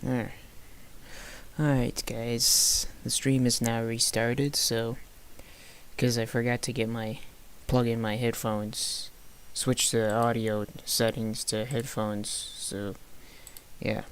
Alright. Alright, guys. The stream is now restarted, so because I forgot to plug in my headphones, switch the audio settings to headphones, so yeah.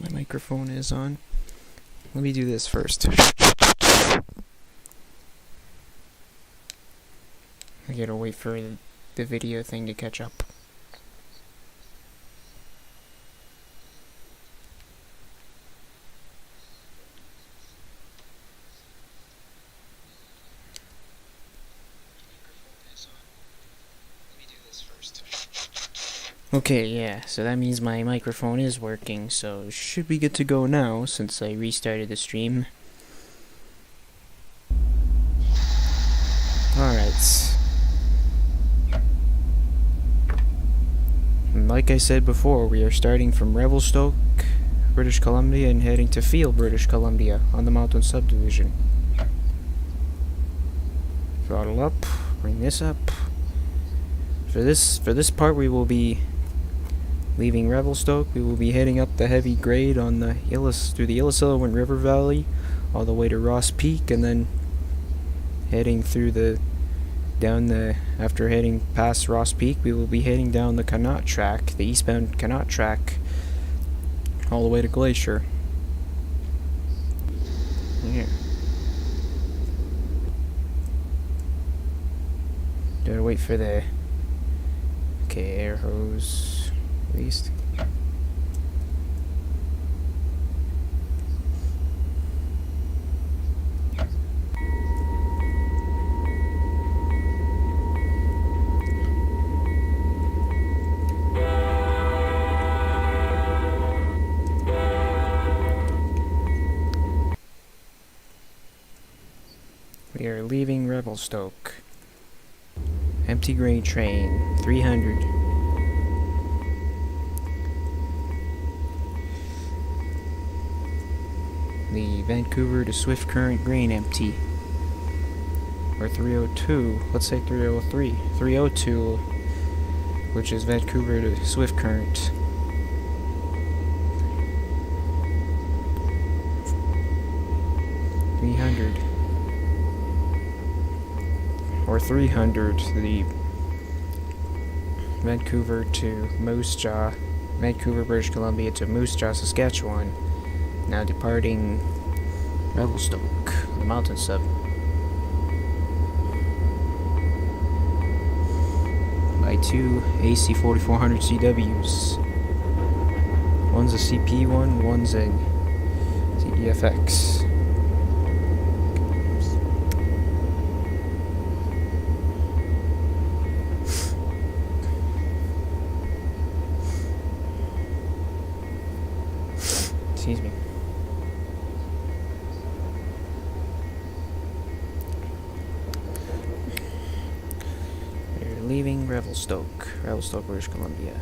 My microphone is on. Let me do this first. I gotta wait for the video thing to catch up. Okay, yeah, so that means my microphone is working, so should be good to go now since I restarted the stream. Alright. Like I said before, we are starting from Revelstoke, British Columbia, and heading to Field, British Columbia, on the Mountain Subdivision. Throttle up, bring this up. For this part, we will be leaving Revelstoke. We will be heading up the heavy grade on the through the Illecillewan River Valley, all the way to Ross Peak, and then heading through after heading past Ross Peak, we will be heading down the Connaught track, the eastbound Connaught track, all the way to Glacier. Yeah. Gotta wait for the air hose released. We are leaving Revelstoke. Empty grain train, 300. The Vancouver to Swift Current grain empty. Or 302, let's say 303. 302, which is Vancouver to Swift Current. Or 300, the Vancouver to Moose Jaw, Vancouver, British Columbia to Moose Jaw, Saskatchewan. Now departing Revelstoke, the mountain sub. By two AC 4400 CWs. One's a CP one, one's a CDFX. Excuse me. We're leaving Revelstoke, British Columbia.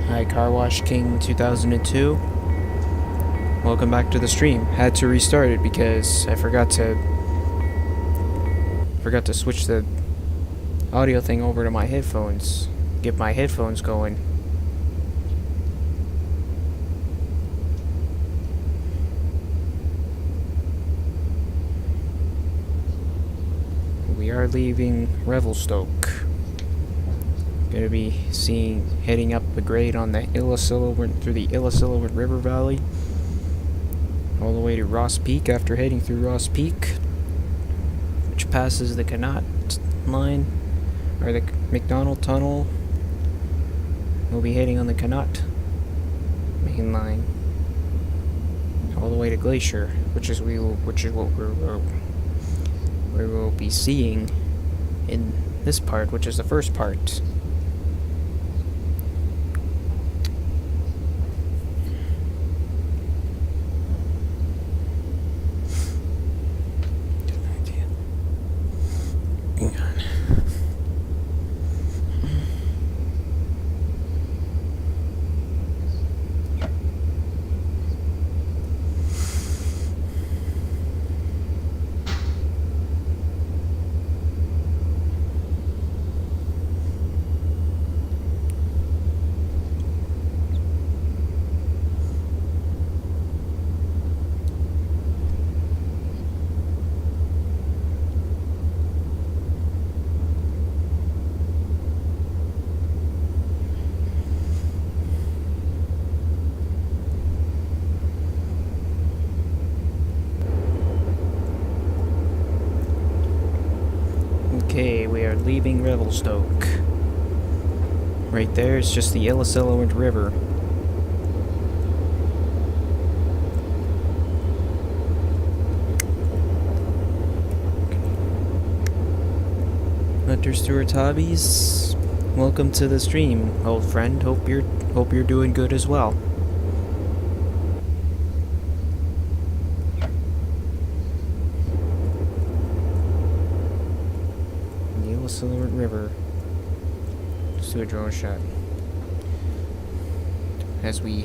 Hi, Car Wash King 2002. Welcome back to the stream. Had to restart it because I forgot to switch the audio thing over to my headphones. Get my headphones going. We are leaving Revelstoke. Gonna be heading up the grade on the through the Illecillewan River Valley, all the way to Ross Peak after heading through Ross Peak, which passes the Connaught line, or the McDonald Tunnel. We'll be heading on the Connaught main line, all the way to Glacier, which is what we will be seeing in this part, which is the first part. leaving Revelstoke. Right there is just the Illecillewood River. Hunter Stewart Hobbies, welcome to the stream, old friend. Hope you're doing good as well. The Illecillewood River. Let's do a drone shot as we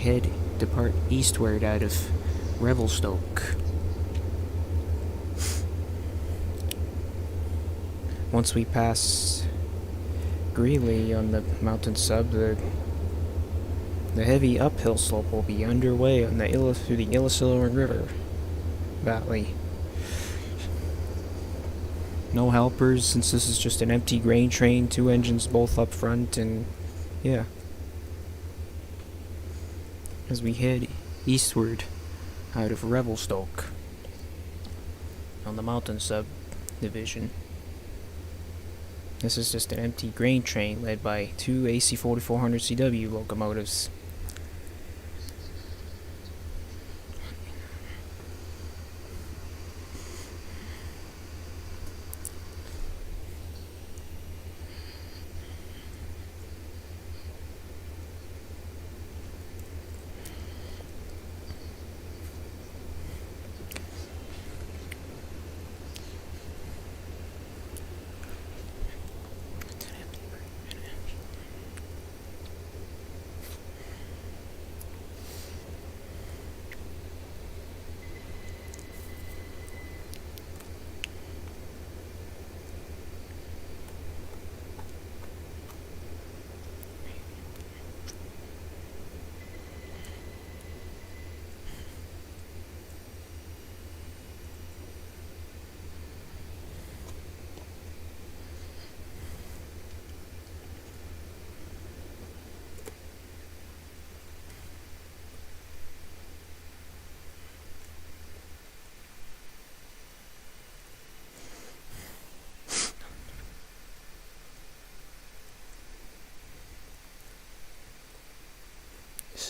depart eastward out of Revelstoke. Once we pass Greeley on the mountain sub, the heavy uphill slope will be underway on through the Illecillewood River Valley. No helpers, since this is just an empty grain train, 2 engines both up front, and yeah. As we head eastward out of Revelstoke on the mountain subdivision. This is just an empty grain train led by 2 AC 4400 CW locomotives.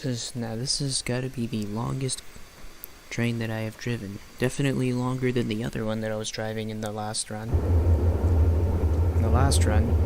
This has got to be the longest train that I have driven. Definitely longer than the other one that I was driving in the last run. In the last run,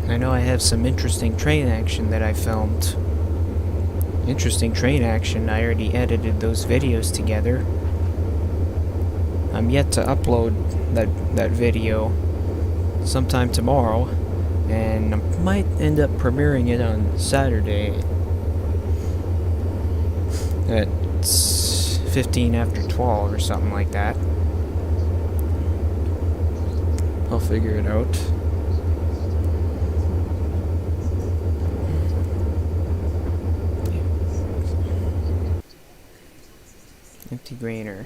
I know I have some interesting train action that I filmed. Interesting train action, I already edited those videos together. I'm yet to upload that video sometime tomorrow, and I might end up premiering it on Saturday at 15 after 12 or something like that. I'll figure it out. Empty grainer.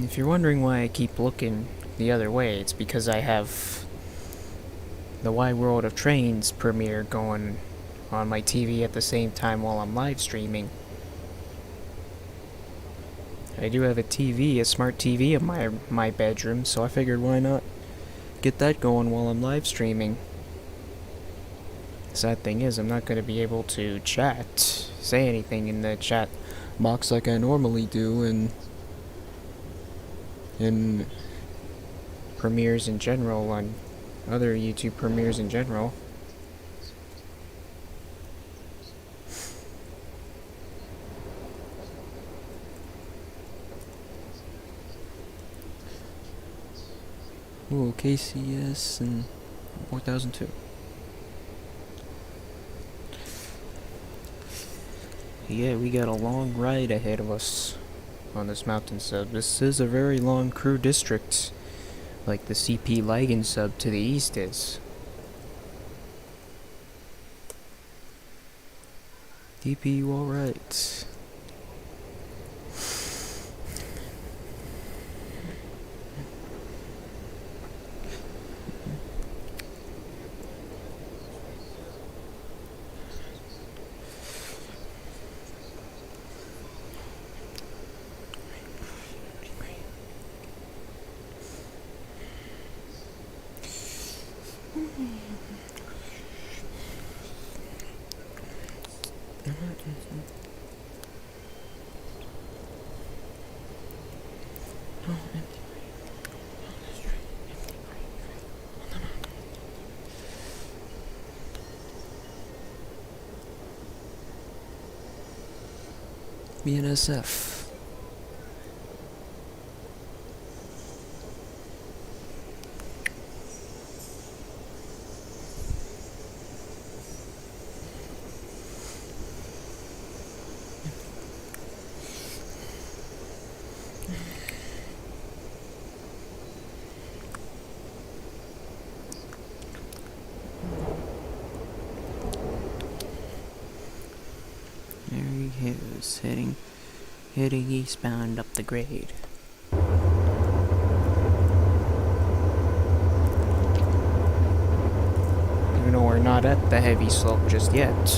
If you're wondering why I keep looking the other way, it's because I have the Wide World of Trains premiere going on my TV at the same time while I'm live streaming. I do have a smart TV in my bedroom, so I figured why not get that going while I'm live streaming. Sad thing is, I'm not going to be able to say anything in the chat box like I normally do in premieres in general, on other YouTube premieres in general. Ooh, KCS and 4002. Yeah, we got a long ride ahead of us on this mountain sub. This is a very long crew district, like the CP Lagan sub to the east is. DP, you alright? BNSF. There he goes, heading eastbound up the grade. Even though we're not at the heavy slope just yet.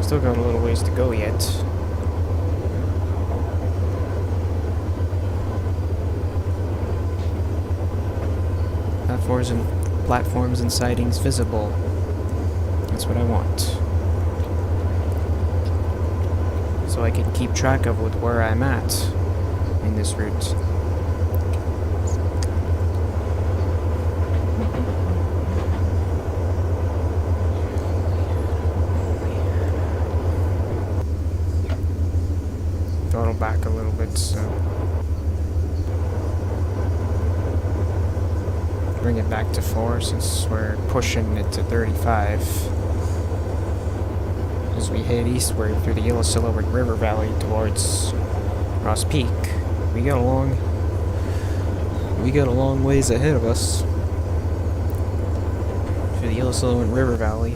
Still got a little ways to go yet. Platforms and sidings visible. That's what I want. So I can keep track of where I'm at in this route. Throttle back a little bit, so bring it back to 4 since we're pushing it to 35. As we head eastward through the Illecillewood River Valley towards Ross Peak. We got a long ways ahead of us through the Illecillewood River Valley.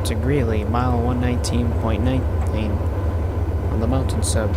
to Greeley, mile 119.9 on the mountain sub.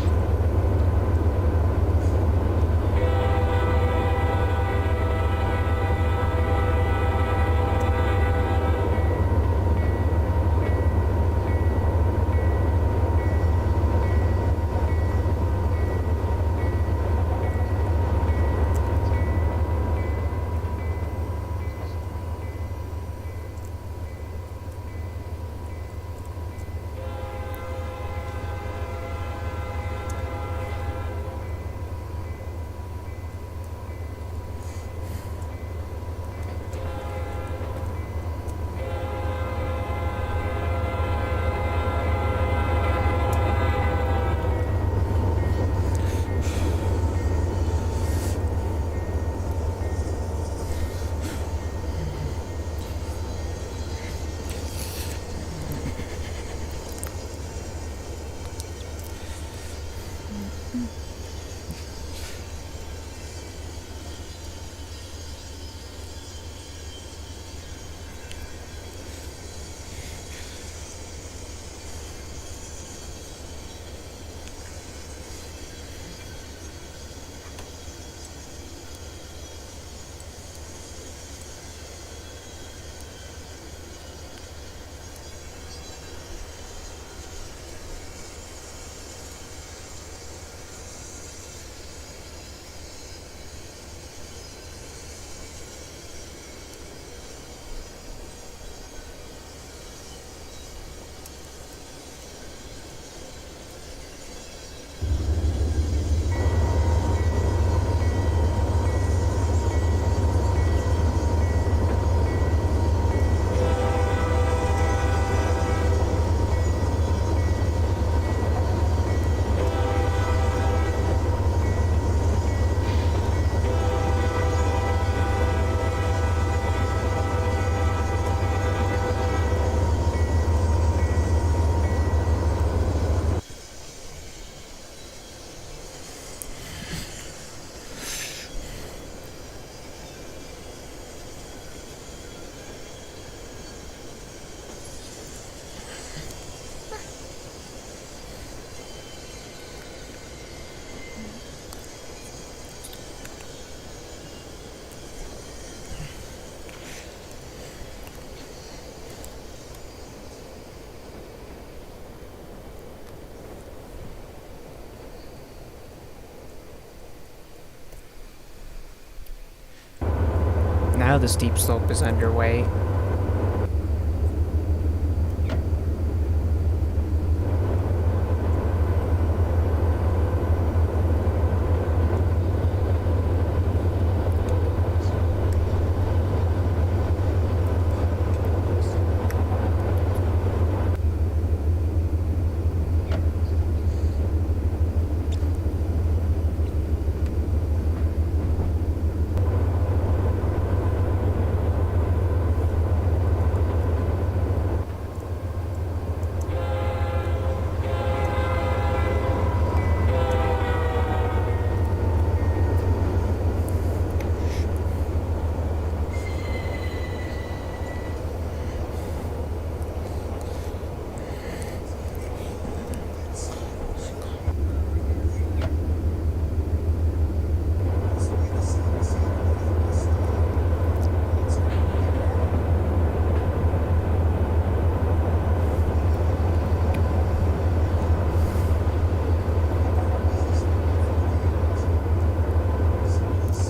Now the steep slope is underway.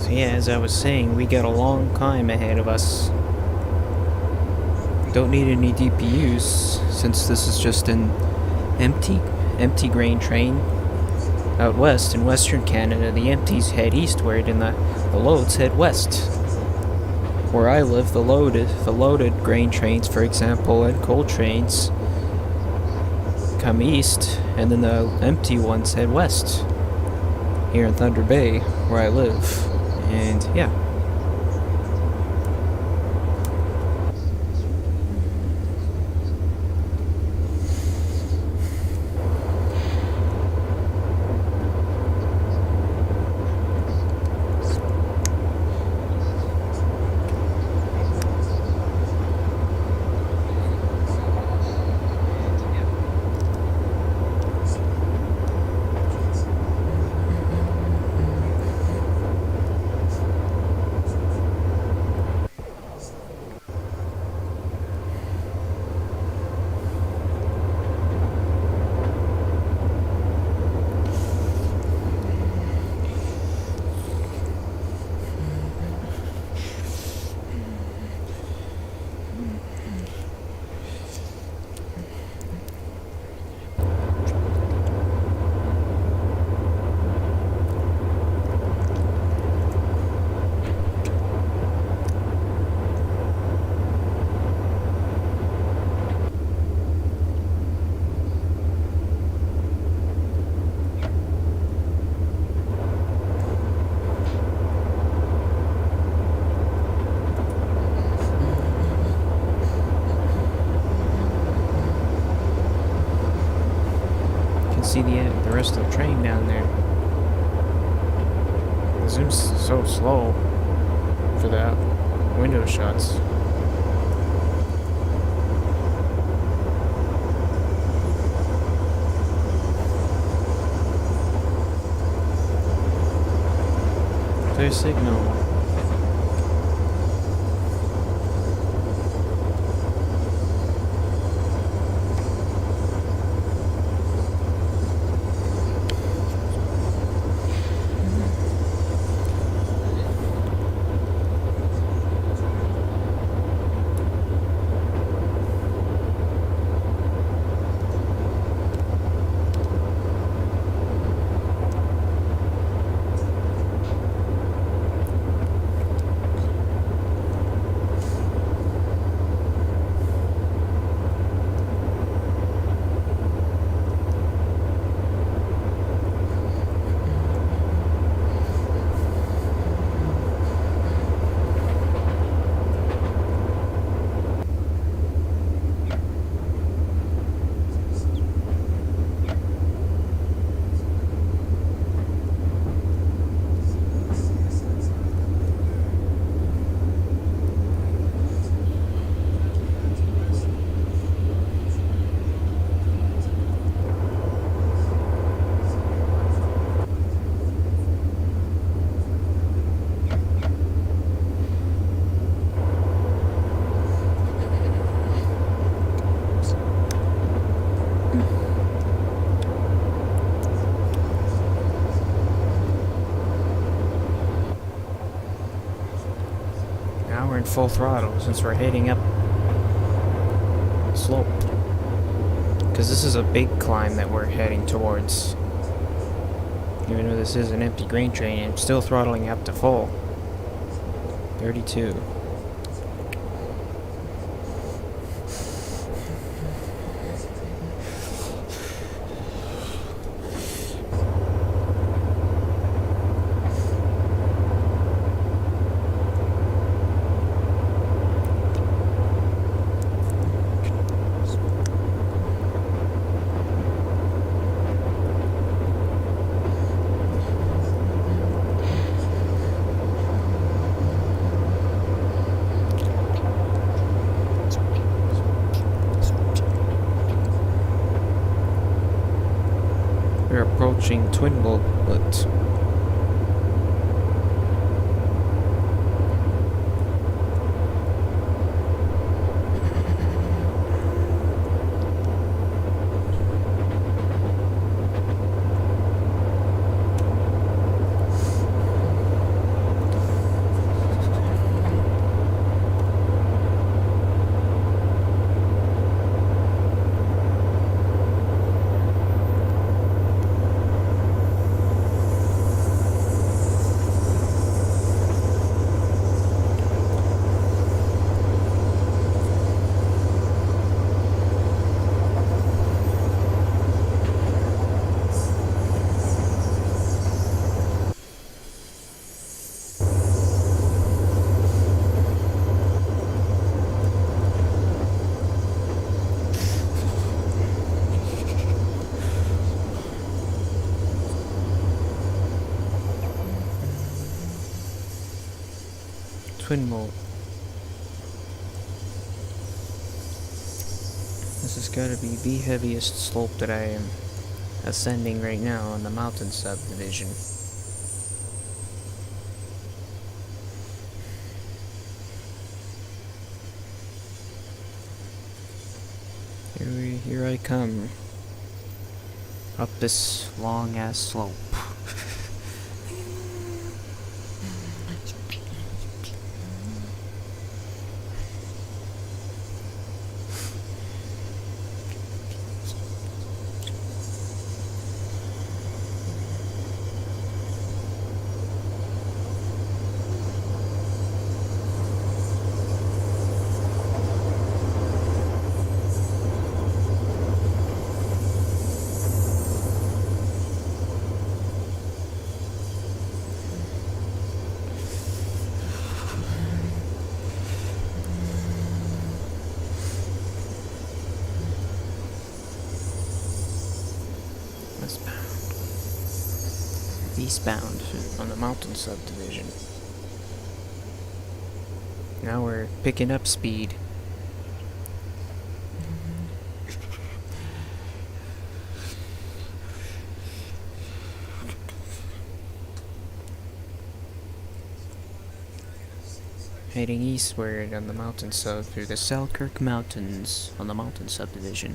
Yeah, as I was saying, we got a long climb ahead of us. Don't need any DPUs, since this is just an empty grain train. Out west, in western Canada, the empties head eastward and the loads head west. Where I live, the loaded grain trains, for example, and coal trains, come east, and then the empty ones head west. Here in Thunder Bay, where I live. And yeah. see the rest of the train down there. The zoom's so slow for that window shots. Their signal. Now we're in full throttle since we're heading up the slope. Because this is a big climb that we're heading towards. Even though this is an empty grain train, I'm still throttling up to full. 32. We're approaching Twin Bullet. Twin Bolt. This has got to be the heaviest slope that I am ascending right now on the mountain subdivision. Here I come. Up this long ass slope. Westbound. Eastbound on the mountain subdivision. Now we're picking up speed. Heading eastward on the mountain sub through the Selkirk Mountains on the mountain subdivision.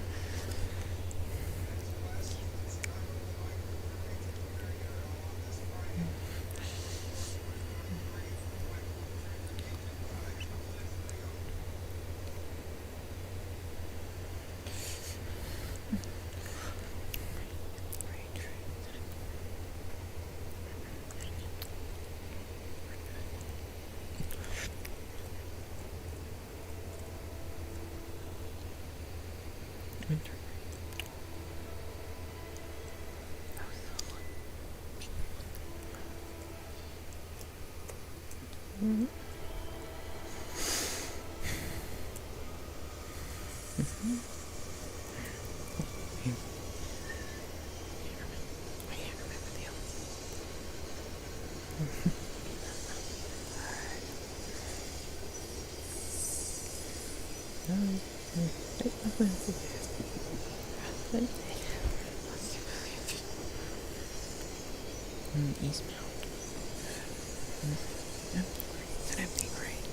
Eastbound. It's an empty grade.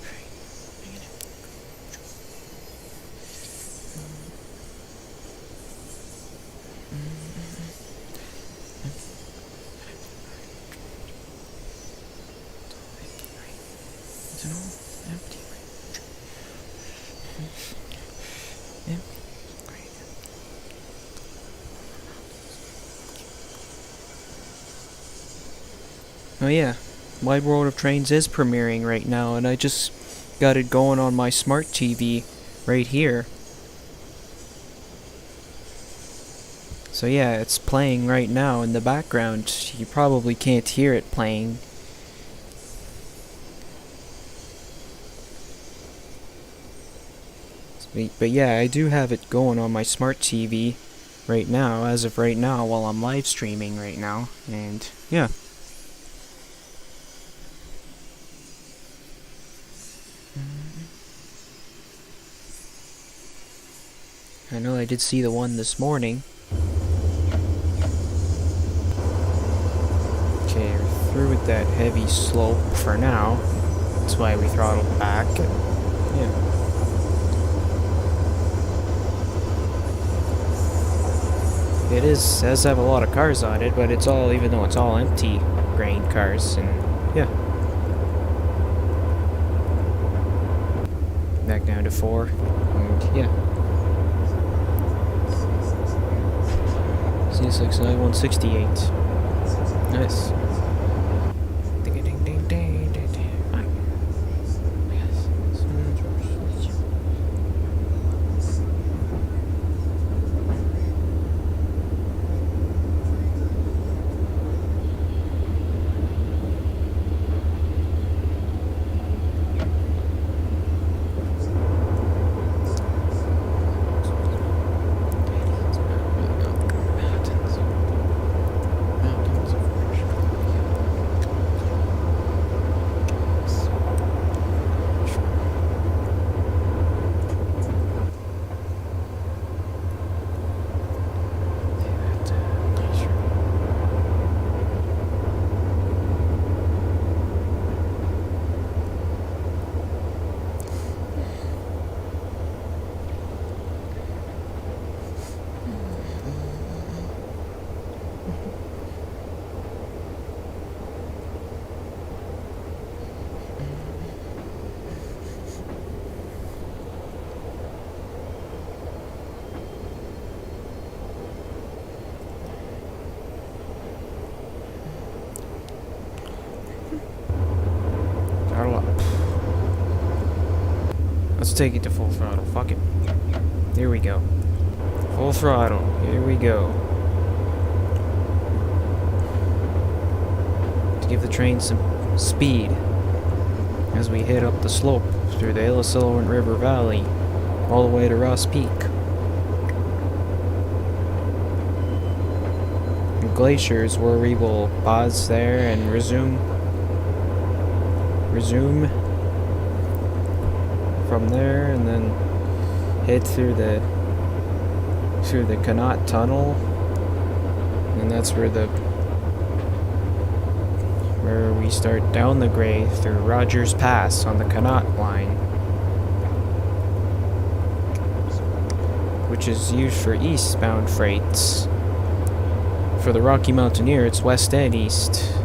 It's an all empty grade. Oh yeah, Wide World of Trains is premiering right now, and I just got it going on my smart TV right here. So yeah, it's playing right now in the background. You probably can't hear it playing. But yeah, I do have it going on my smart TV right now, as of right now, while I'm live streaming right now, and yeah. I know I did see the one this morning. Okay, we're through with that heavy slope for now. That's why we throttled back, and yeah. It does have a lot of cars on it, but it's all, even though it's all empty grain cars, and yeah. Back down to 4, and yeah. C69 168. Nice. Ding ding ding ding ding ding. Let's take it to full throttle. Fuck it. Here we go. Full throttle. Here we go. To give the train some speed as we head up the slope through the Illecillewan River Valley all the way to Ross Peak. glaciers where we will pause there and resume from there, and then head through the Connaught Tunnel, and that's where we start down the Grey through Rogers Pass on the Connaught line, which is used for eastbound freights. For the Rocky Mountaineer, it's west and east.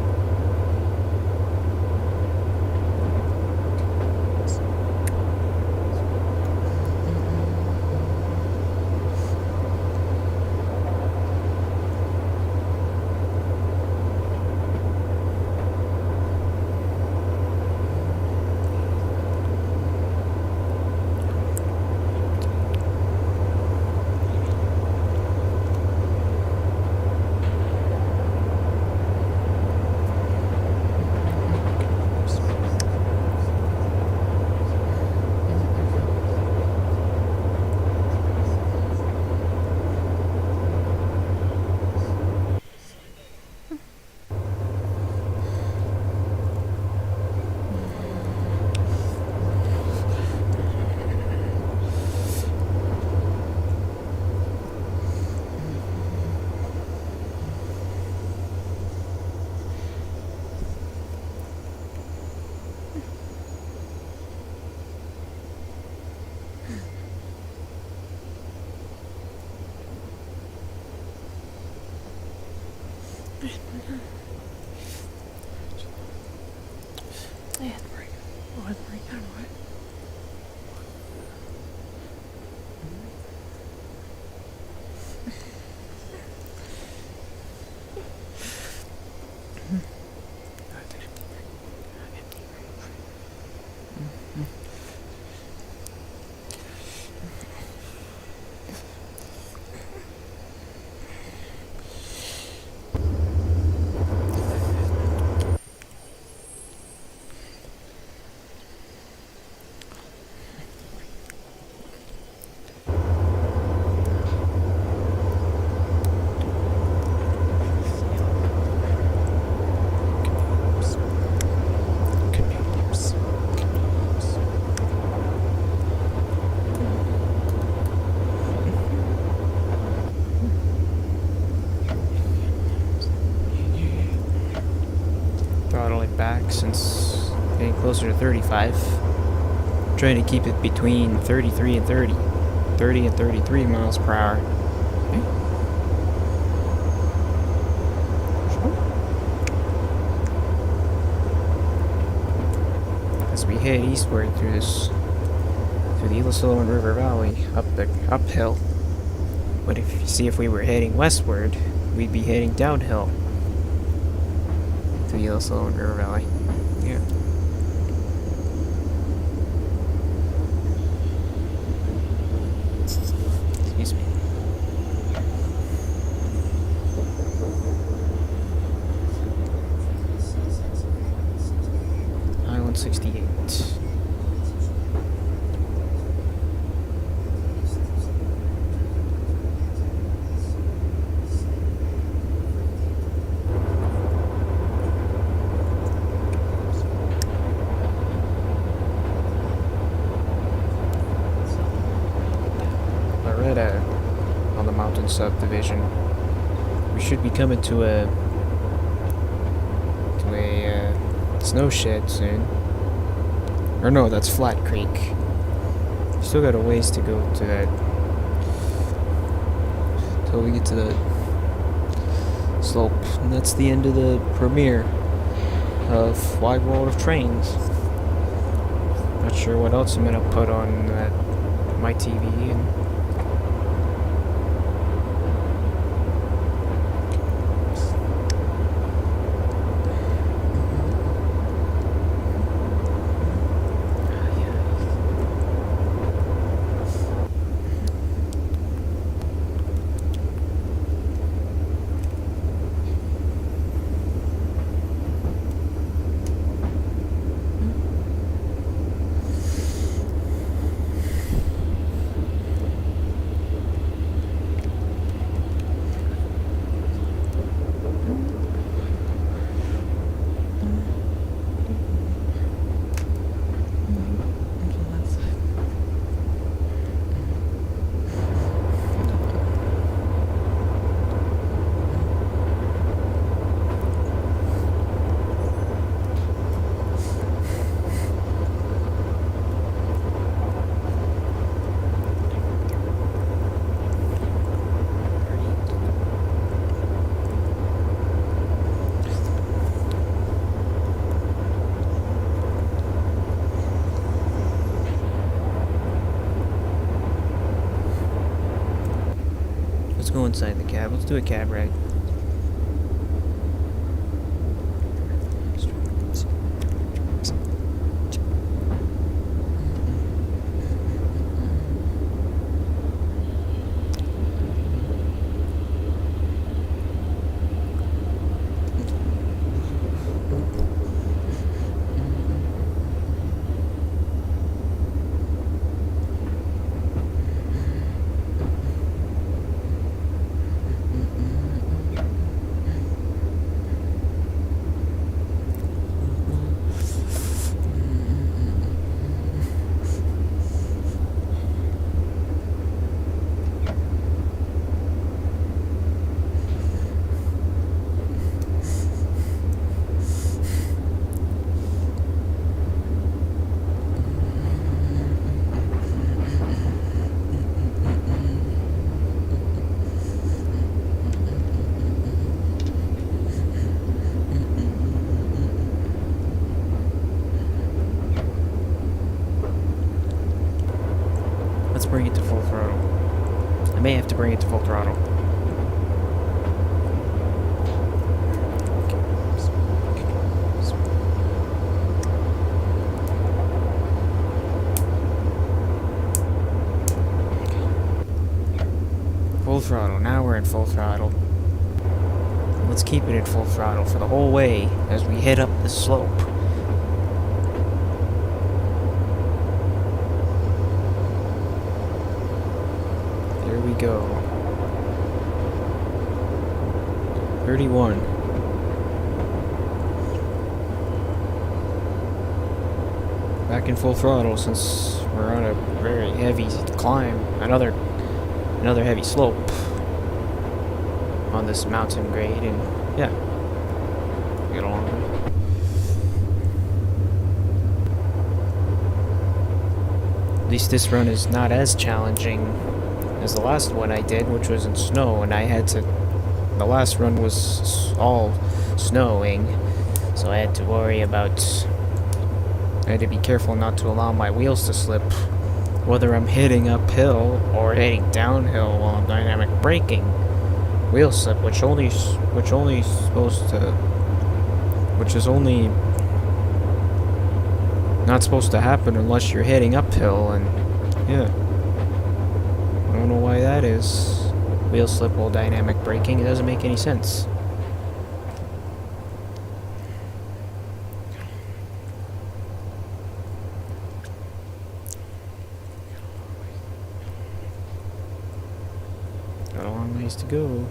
Back since getting closer to 35. Trying to keep it between 33 and 30. 30 and 33 miles per hour. As we head eastward through the Illecillewan River Valley, uphill. But if we were heading westward, we'd be heading downhill. The Illecillewan River Valley. Yeah. Excuse me. Island 68. On the mountain subdivision. We should be coming to a snow shed soon. Or no, that's Flat Creek. Still got a ways to go to that till we get to the slope. And that's the end of the premiere of Wide World of Trains. Not sure what else I'm gonna put on my TV and Let's go inside the cab. Let's do a cab ride. Let's bring it to full throttle. I may have to bring it to full throttle. Full throttle. Now we're in full throttle. Let's keep it at full throttle for the whole way as we head up the slope. There we go. 31. Back in full throttle since we're on a very heavy climb. Another heavy slope on this mountain grade, and yeah, get along with it. At least this run is not as challenging as the last one I did, which was in snow, and the last run was all snowing, so I had to worry about, I had to be careful not to allow my wheels to slip, whether I'm hitting uphill or heading downhill while I'm dynamic braking. Wheel slip, which is only not supposed to happen unless you're heading uphill, and yeah. I don't know why that is. Wheel slip while dynamic braking, it doesn't make any sense. Got a long ways to go.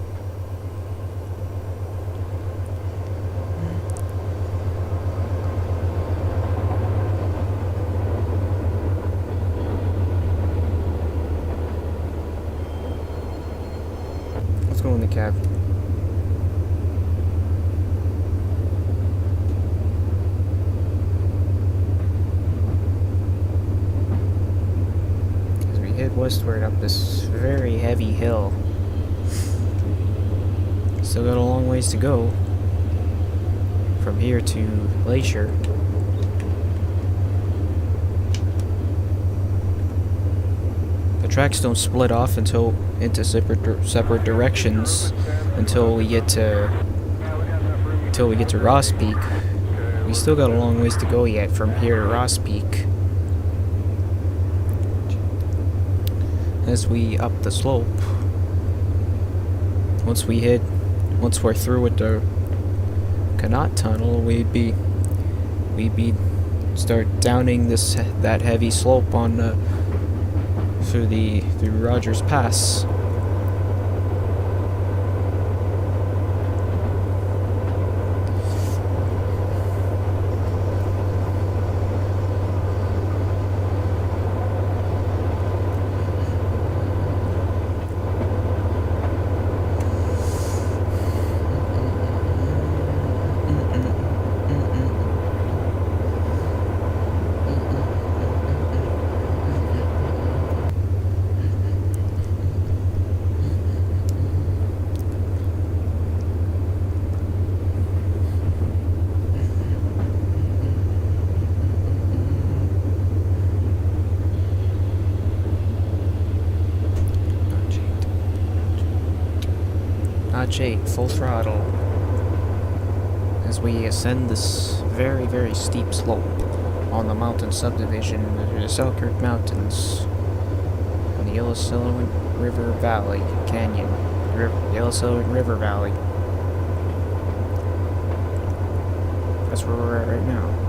Let's go in the cab. As we head westward up this very heavy hill. Still got a long ways to go from here to Glacier. The tracks don't split off into separate directions until we get to Ross Peak. We still got a long ways to go yet from here to Ross Peak. As we up the slope. Once we're through with the Canot Tunnel, we'd start downing that heavy slope on through Rogers Pass. Notch 8, full throttle. As we ascend this very, very steep slope on the mountain subdivision through the Selkirk Mountains on the Illecillewaet River Valley Canyon. The Illecillewaet River Valley. That's where we're at right now.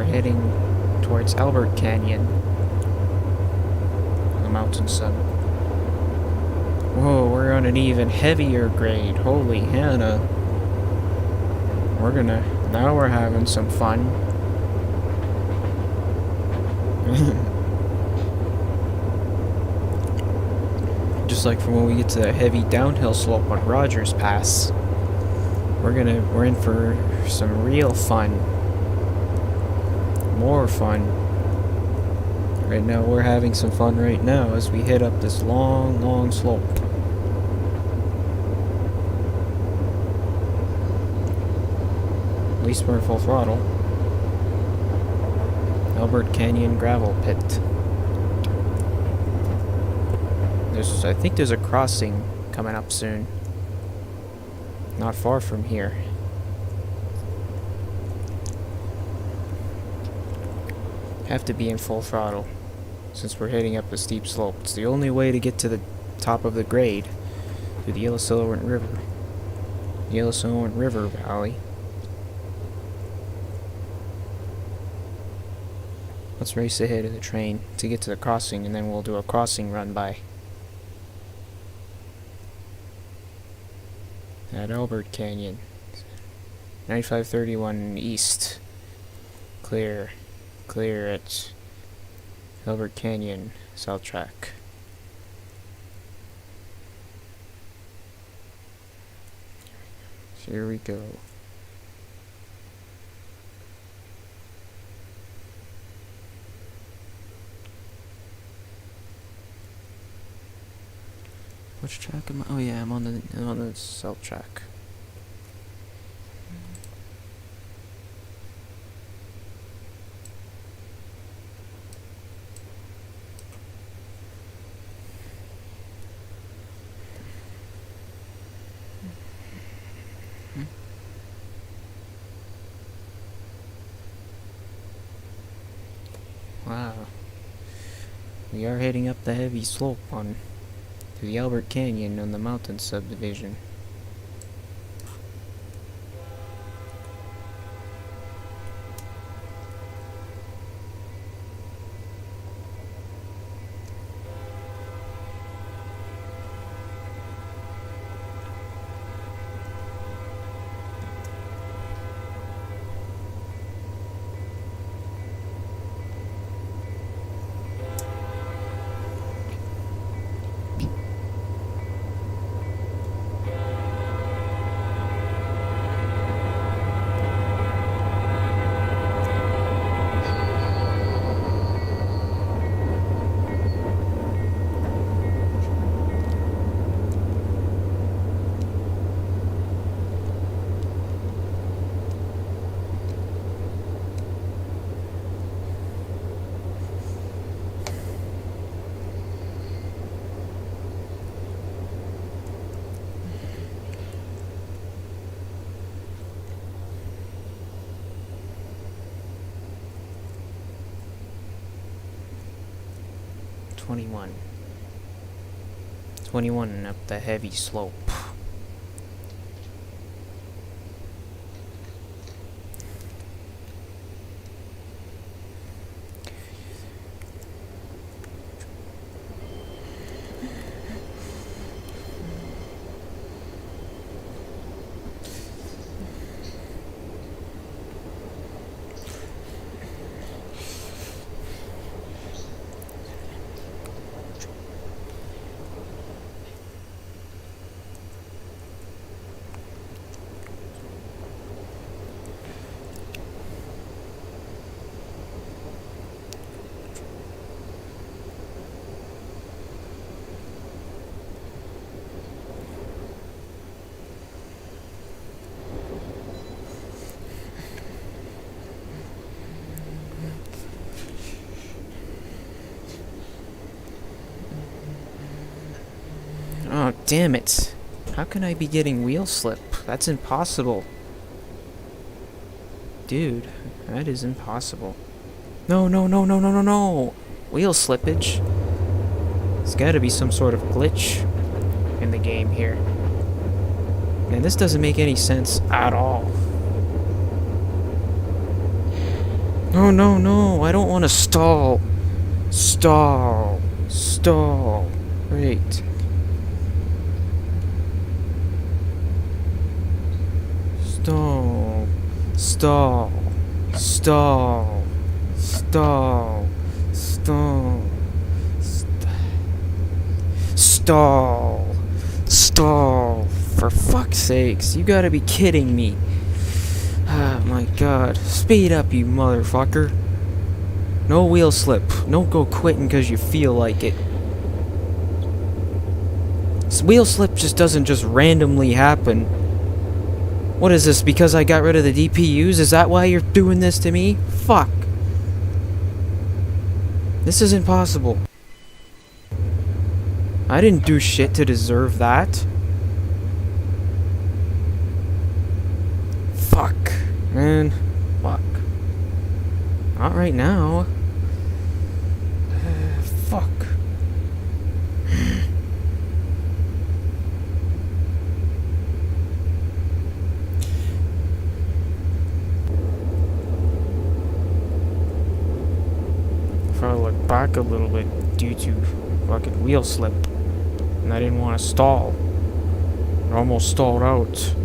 Heading towards Albert Canyon on the mountain sub. Whoa, we're on an even heavier grade. Holy Hannah. Now we're having some fun. Just like from when we get to the heavy downhill slope on Rogers Pass. We're in for some real fun. More fun. Right now, we're having some fun right now as we hit up this long, long slope. At least we're in full throttle. Albert Canyon Gravel Pit. I think there's a crossing coming up soon. Not far from here. Have to be in full throttle since we're heading up a steep slope. It's the only way to get to the top of the grade through the Illecillewaet River. The Illecillewaet River Valley. Let's race ahead of the train to get to the crossing, and then we'll do a crossing run by at Albert Canyon. 9531 east. Clear at Albert Canyon South Track. Here we go. Which track am I? Oh yeah, I'm on the South Track. Wow. We are heading up the heavy slope to the Albert Canyon on the mountain subdivision. Twenty-one up the heavy slope. damn it. How can I be getting wheel slip? That's impossible. Dude, that is impossible. No, no, no, no, no, no, no! Wheel slippage. There's gotta be some sort of glitch in the game here. And this doesn't make any sense at all. No, no, no, I don't want to stall. Stall. Stall. Wait. Stall. Stall. Stall. Stall. Stall. Stall. Stall. For fuck's sakes, you gotta be kidding me. Ah, my god. Speed up, you motherfucker. No wheel slip. Don't go quitting because you feel like it. Wheel slip just doesn't just randomly happen. What is this, because I got rid of the DPUs? Is that why you're doing this to me? Fuck. This is impossible. I didn't do shit to deserve that. Fuck. Man. Fuck. Not right now. Fuck. If I look back a little bit due to fucking wheel slip, and I didn't want to stall. I almost stalled out.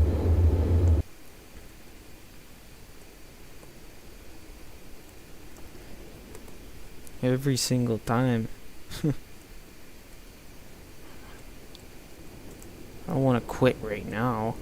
Every single time. I don't want to quit right now.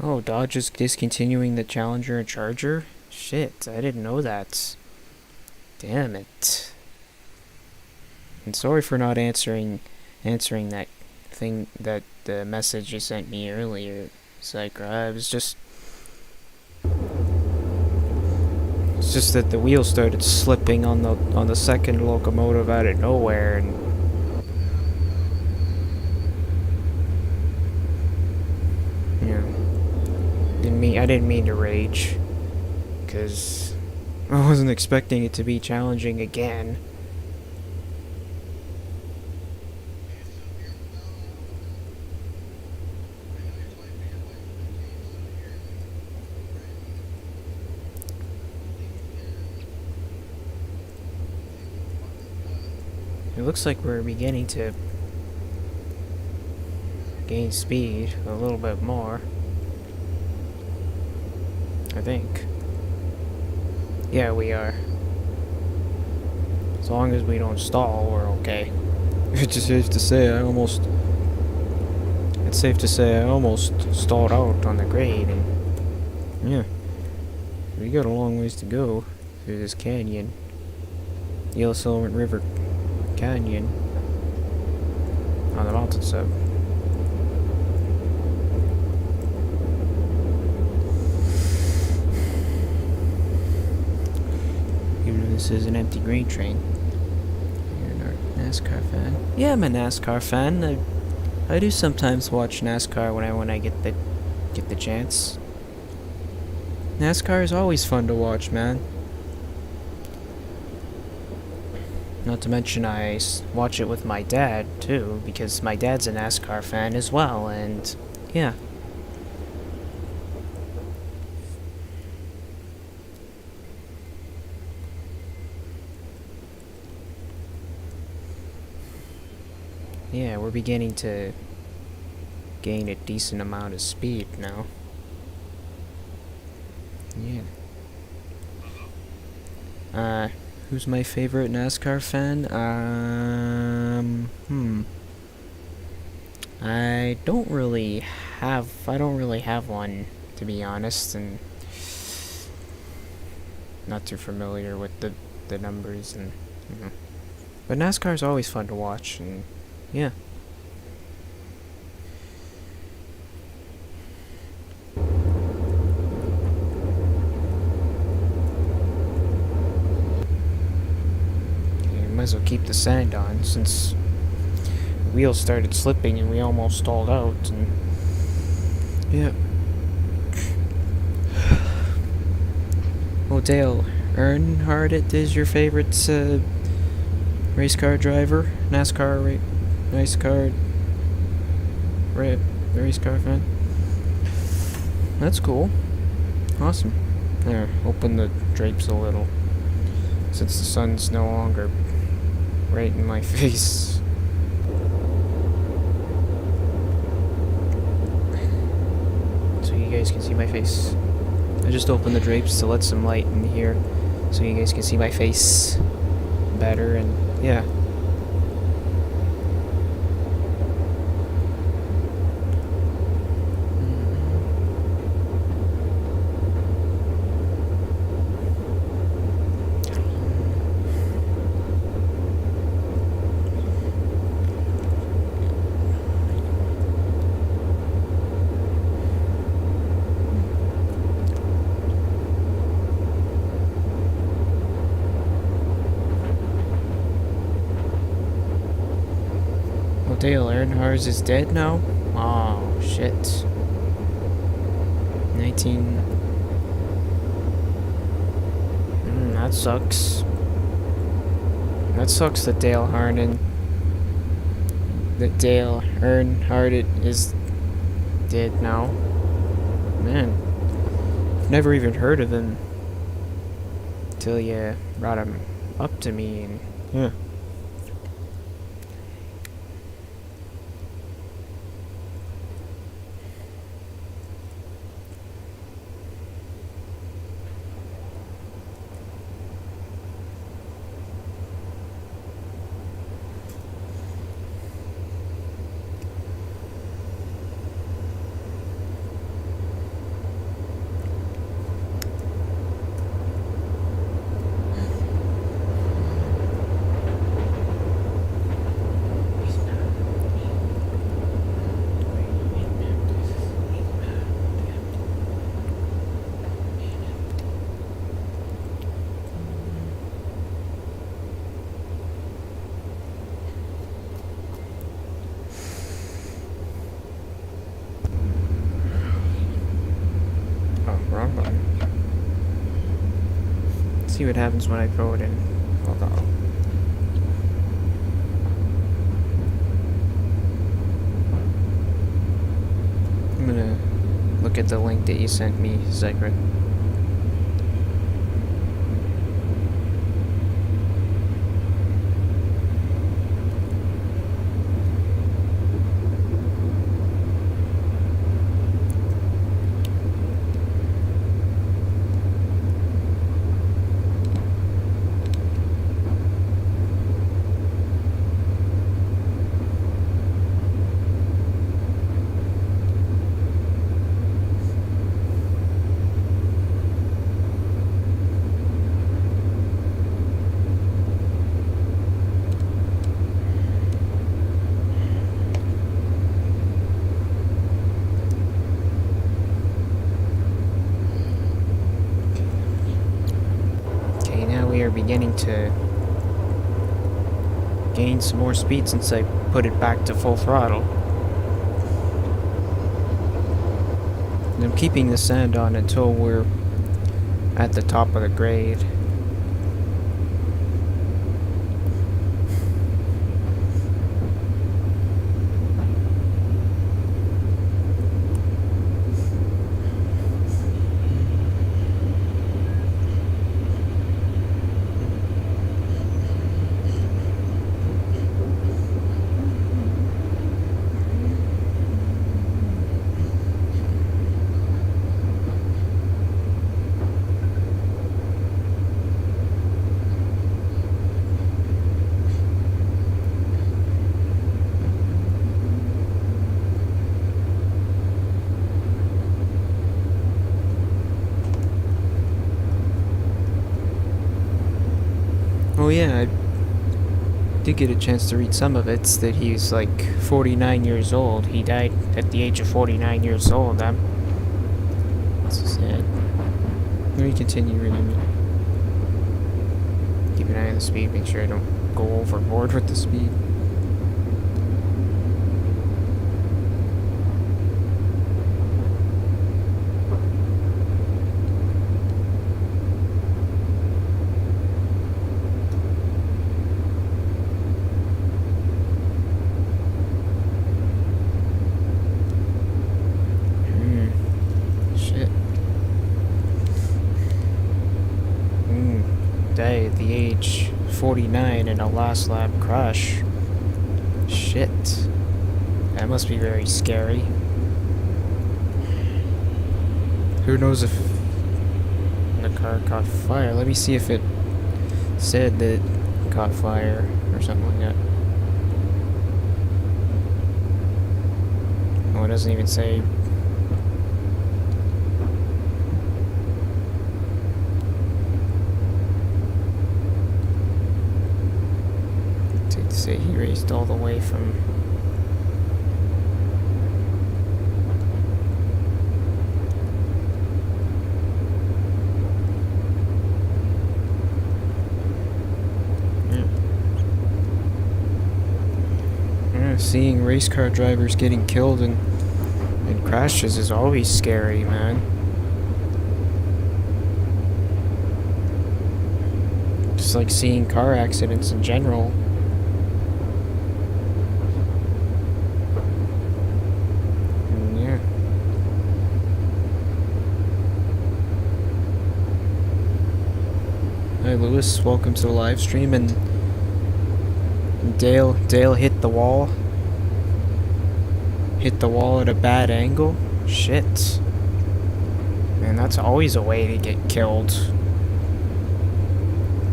Oh, Dodge is discontinuing the Challenger and Charger? Shit, I didn't know that. Damn it. And sorry for not answering that thing, that the message you sent me earlier, Psych. It's just that the wheel started slipping on the second locomotive out of nowhere, and I didn't mean to rage, because I wasn't expecting it to be challenging again. It looks like we're beginning to gain speed a little bit more. I think. Yeah, we are. As long as we don't stall, we're okay. It's safe to say I almost stalled out on the grade, and yeah, we got a long ways to go through this canyon. Yellow River Canyon on the mountainside. This is an empty grain train. You're a NASCAR fan? Yeah, I'm a NASCAR fan. I do sometimes watch NASCAR when I get the chance. NASCAR is always fun to watch, man. Not to mention I watch it with my dad too, because my dad's a NASCAR fan as well, and yeah. Yeah, we're beginning to gain a decent amount of speed now. Yeah. Who's my favorite NASCAR fan? I don't really have one, to be honest, and not too familiar with the numbers and but NASCAR is always fun to watch, and yeah. Might as well keep the sand on since the wheels started slipping and we almost stalled out. And yeah. Well, Dale Earnhardt is your favorite race car driver, NASCAR race car fan. That's cool. Awesome. There, open the drapes a little since the sun's no longer right in my face. So you guys can see my face. I just opened the drapes to let some light in here so you guys can see my face better, and yeah. Dale Earnhardt is dead now? Oh, shit. 19... that sucks. That sucks that Dale Earnhardt is dead now. Man. I've never even heard of him till you brought him up to me, and yeah. Wrong button. Let's see what happens when I throw it in. Hold on. I'm gonna look at the link that you sent me, Zekrit. Beginning to gain some more speed since I put it back to full throttle. And I'm keeping the sand on until we're at the top of the grade. yeah, I did get a chance to read some of it. It's that he's like 49 years old. He died at the age of 49 years old. That's sad. Let me continue reading it. Keep an eye on the speed, make sure I don't go overboard with the speed. Died at the age 49 in a last lap crash. Shit. That must be very scary. Who knows if the car caught fire? Let me see if it said that it caught fire or something like that. Oh, it doesn't even say. Say he raced all the way from seeing race car drivers getting killed in crashes is always scary, man. Just like seeing car accidents in general. Hi Lewis, welcome to the live stream. And Dale hit the wall. Hit the wall at a bad angle. Shit. Man, that's always a way to get killed.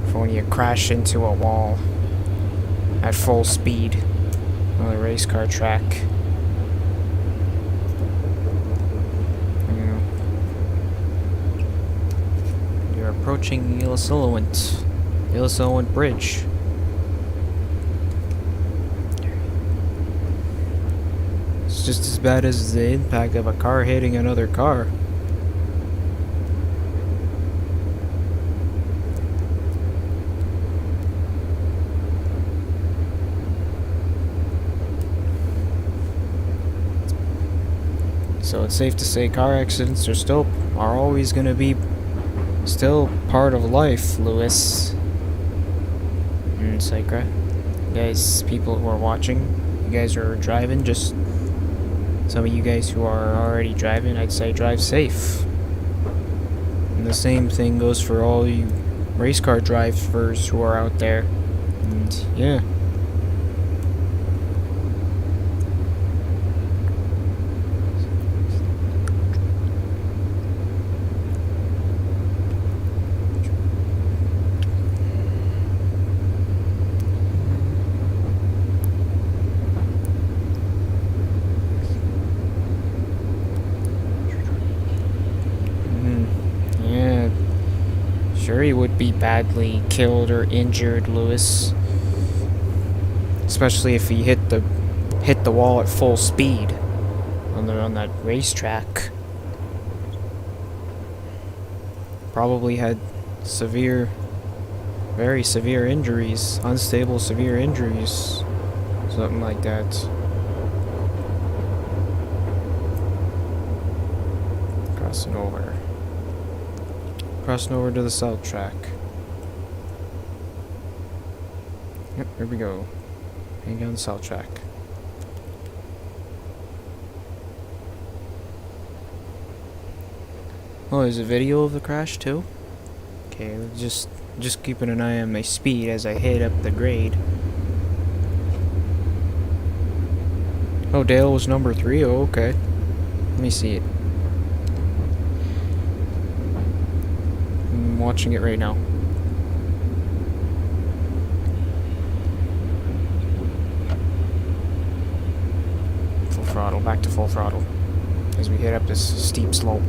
For when you crash into a wall at full speed on a race car track. Approaching the Illisillant Bridge. It's just as bad as the impact of a car hitting another car. So it's safe to say car accidents are always going to be still part of life, Lewis. And Psychra. You guys, people who are watching, you guys who are driving, just some of you guys who are already driving, I'd say drive safe. And the same thing goes for all you race car drivers who are out there. And yeah. Sure, he would be badly killed or injured, Lewis. Especially if he hit the wall at full speed on that racetrack. Probably had very severe injuries, unstable severe injuries, something like that. Crossing over to the south track. Yep, here we go. Heading down the south track. Oh, there's a video of the crash too? Okay, just keeping an eye on my speed as I head up the grade. Oh, Dale was number 3? Oh, okay. Let me see it. I'm watching it right now. Full throttle, back to full throttle. As we head up this steep slope.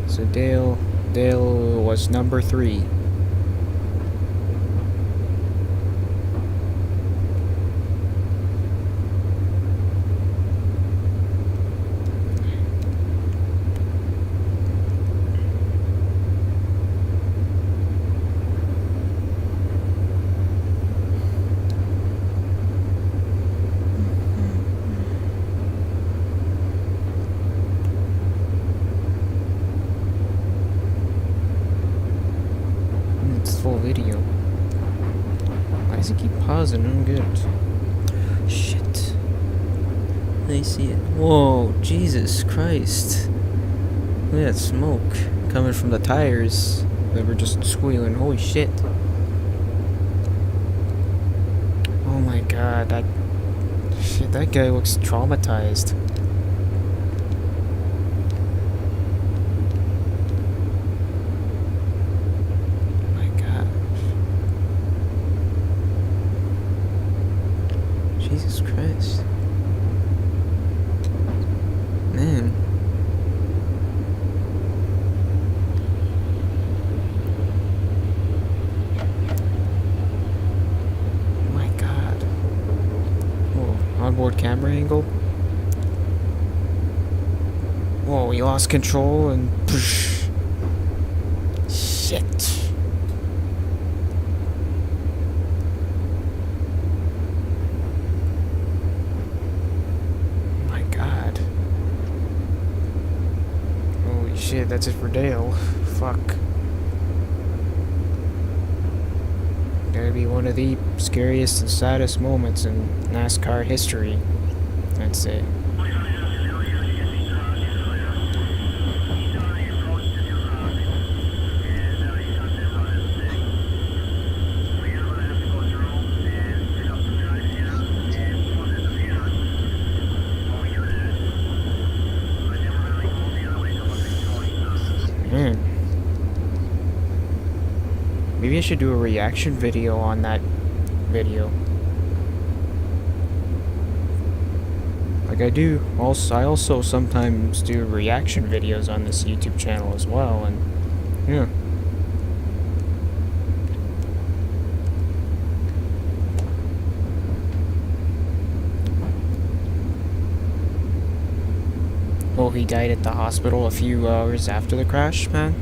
So Dale was number 3. full video. Why does it keep pausing? I don't get it. Shit. I see it. Whoa, Jesus Christ. Look at that smoke coming from the tires that were just squealing. Holy shit. Oh my god, that guy looks traumatized. My god. Jesus Christ. Man. My god. Whoa, onboard camera angle. Whoa, he lost control and poosh. Shit. My god. Holy shit, that's it for Dale. Fuck. Gotta be one of the scariest and saddest moments in NASCAR history. That's it. Man. Maybe I should do a reaction video on that video. Like I do. I also sometimes do reaction videos on this YouTube channel as well, and yeah. Oh, he died at the hospital a few hours after the crash, man?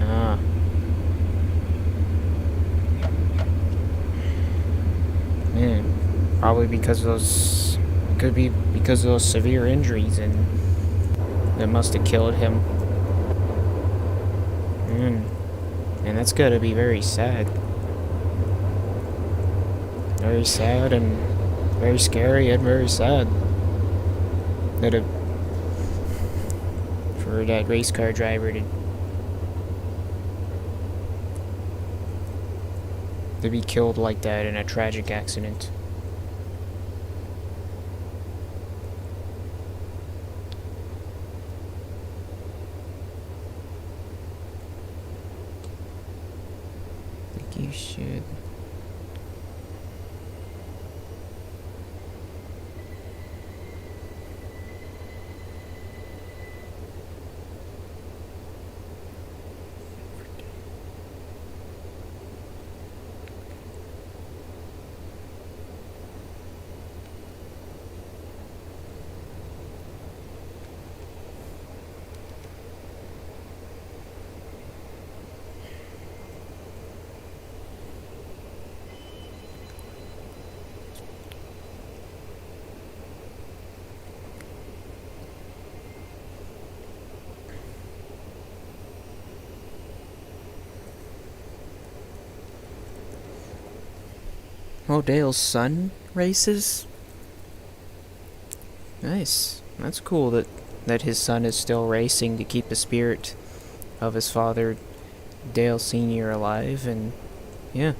Ah. Man, probably because of those... Could be because of those severe injuries, and that must have killed him. And that's gotta be very sad. Very sad and very scary and very sad. That for that race car driver to be killed like that in a tragic accident. I think you should. Oh, Dale's son races? Nice. That's cool that his son is still racing to keep the spirit of his father, Dale Sr., alive, and yeah.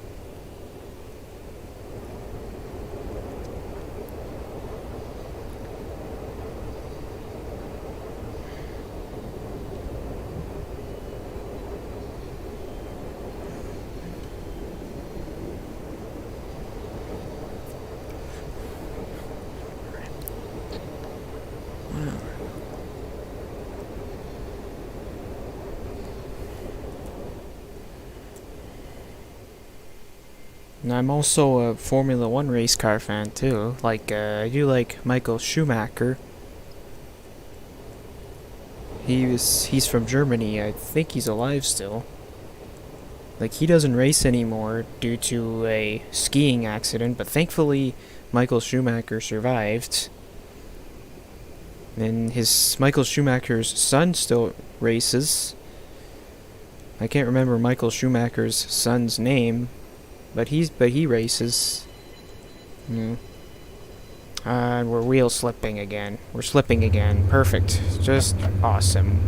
And I'm also a Formula One race car fan too. Like, I do like Michael Schumacher. He's from Germany. I think he's alive still. Like, he doesn't race anymore due to a skiing accident, but thankfully Michael Schumacher survived. And Michael Schumacher's son still races. I can't remember Michael Schumacher's son's name, but he races. Hmm. We're wheel slipping again. We're slipping again. Perfect. Just awesome.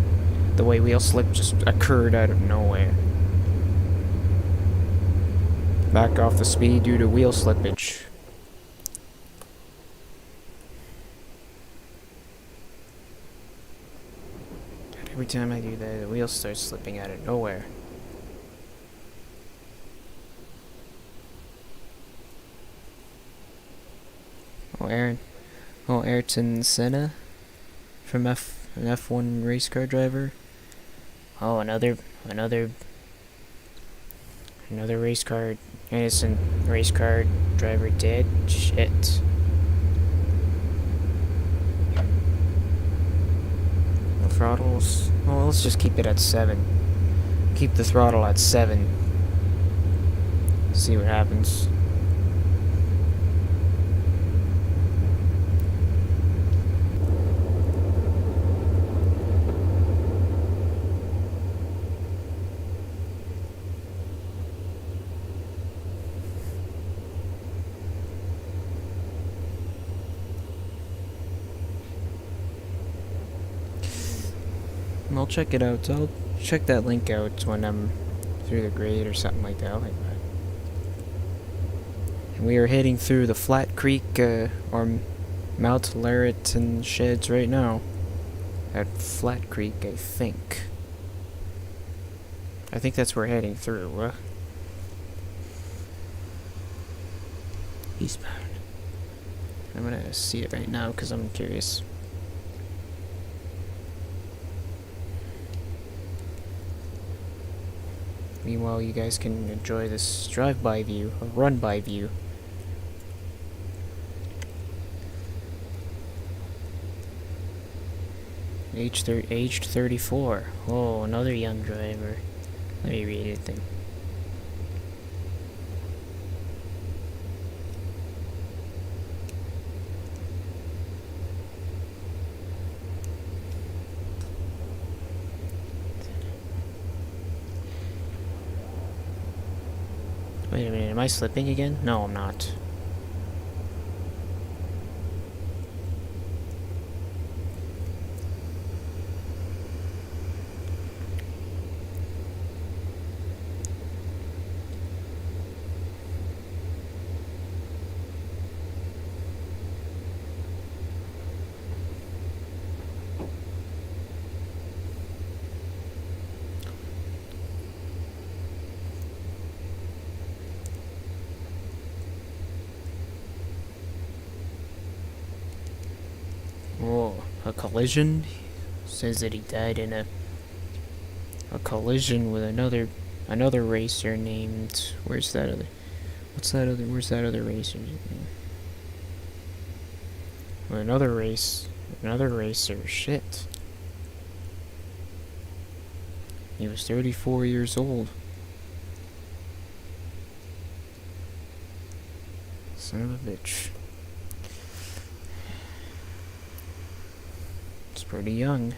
The way wheel slip just occurred out of nowhere. Back off the speed due to wheel slippage. Every time I do that, the wheel starts slipping out of nowhere. Oh, Ayrton Senna from an F1 race car driver. Oh, another race car, innocent race car driver dead. Shit. The throttles. Well, let's just keep it at 7. Keep the throttle at 7. See what happens. I'll check it out. I'll check that link out when I'm through the grade or something like that. And we are heading through the Flat Creek or Mount Laurelton sheds right now. At Flat Creek, I think. I think that's where we're heading through. Eastbound. I'm gonna see it right now because I'm curious. Meanwhile, you guys can enjoy this drive-by view, or run-by view. Aged 34. Oh, another young driver. Let me read it then. Wait a minute, am I slipping again? No, I'm not. Oh, a collision? Says that he died in a collision with another racer named, where's that other racer's name? Well, another racer, shit. He was 34 years old. Son of a bitch. It's pretty young.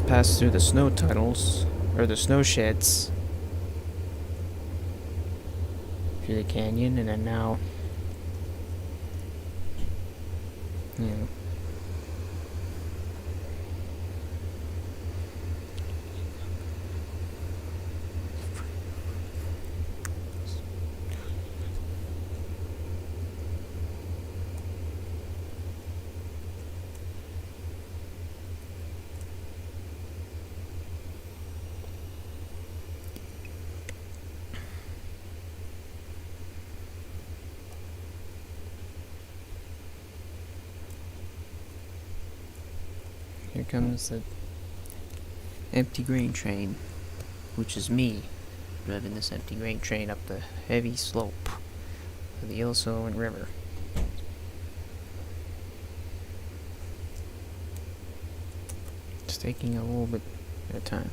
Passed through the snow tunnels, or the snow sheds, through the canyon, and then now, you know, Here comes the empty grain train, which is me driving this empty grain train up the heavy slope of the Illicellewaet River. It's taking a little bit of time.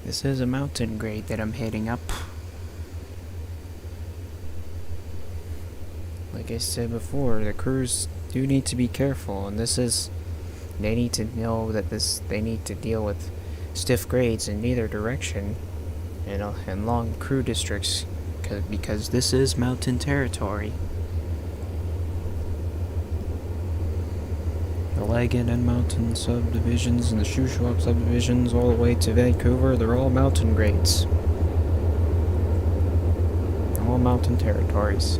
This is a mountain grade that I'm heading up. Like I said before, the crews do need to be careful, and they need to know that they need to deal with stiff grades in either direction, and long crew districts, because this is mountain territory. The Lagan and Mountain subdivisions and the Shuswap subdivisions all the way to Vancouver, they're all mountain grades. All mountain territories.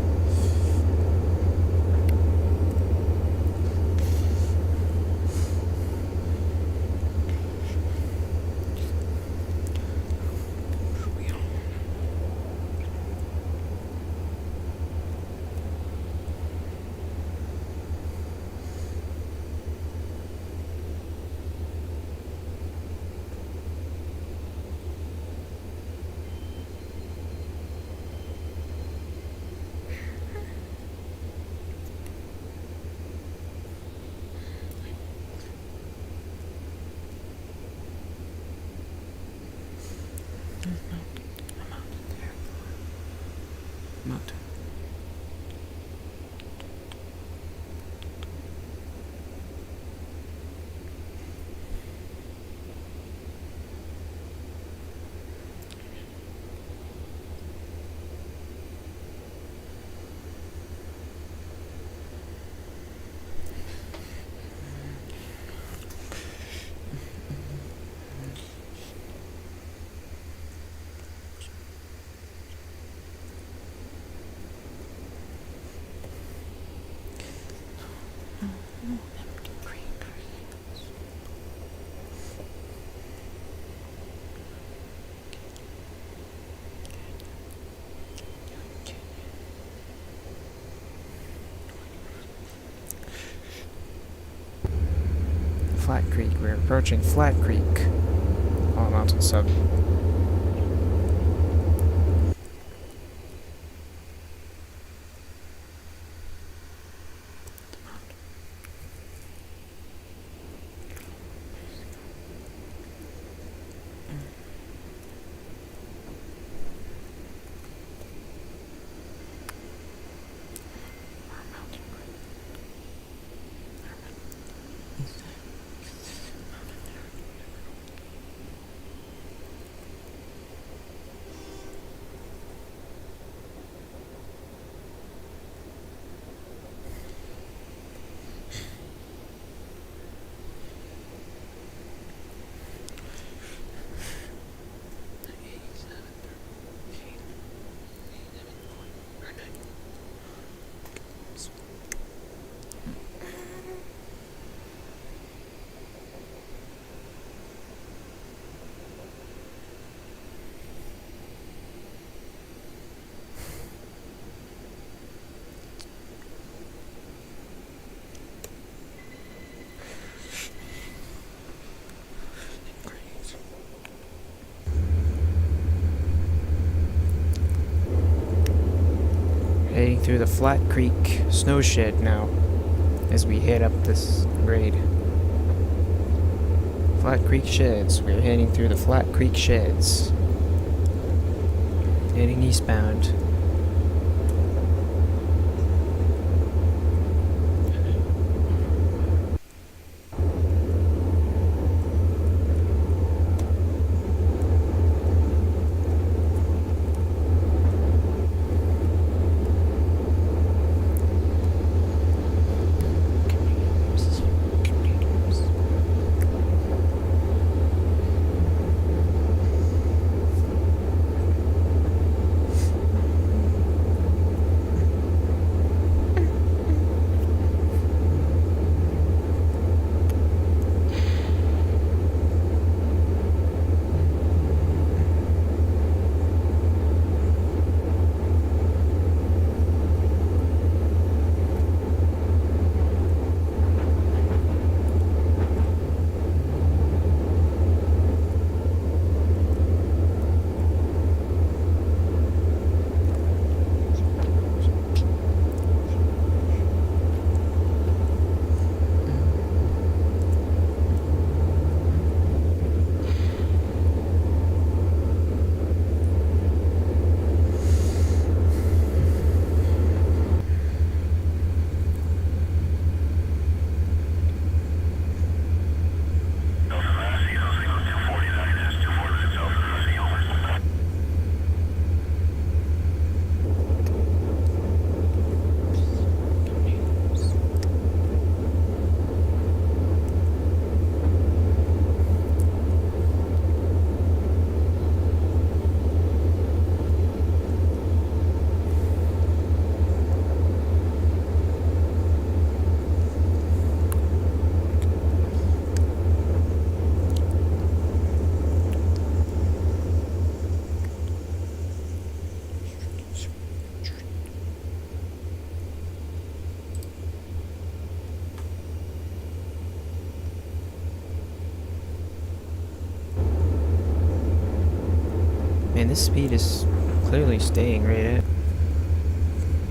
Mountain. Flat Creek. We're approaching Flat Creek. All mountain sub. Heading through the Flat Creek snowshed now as we head up this grade. Flat Creek Sheds. We're heading through the Flat Creek Sheds. Heading eastbound. And this speed is clearly staying right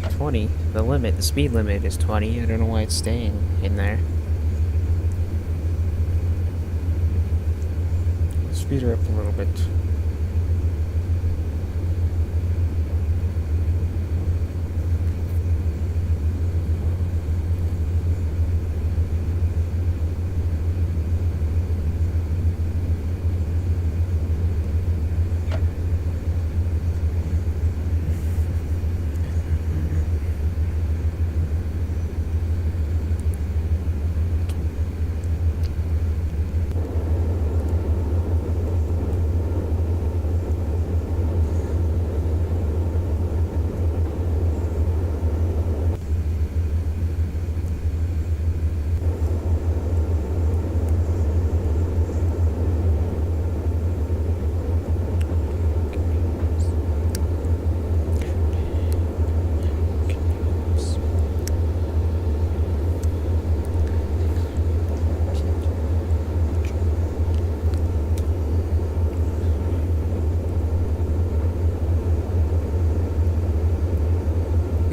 at 20. The speed limit is 20. I don't know why it's staying in there. Speed her up a little bit.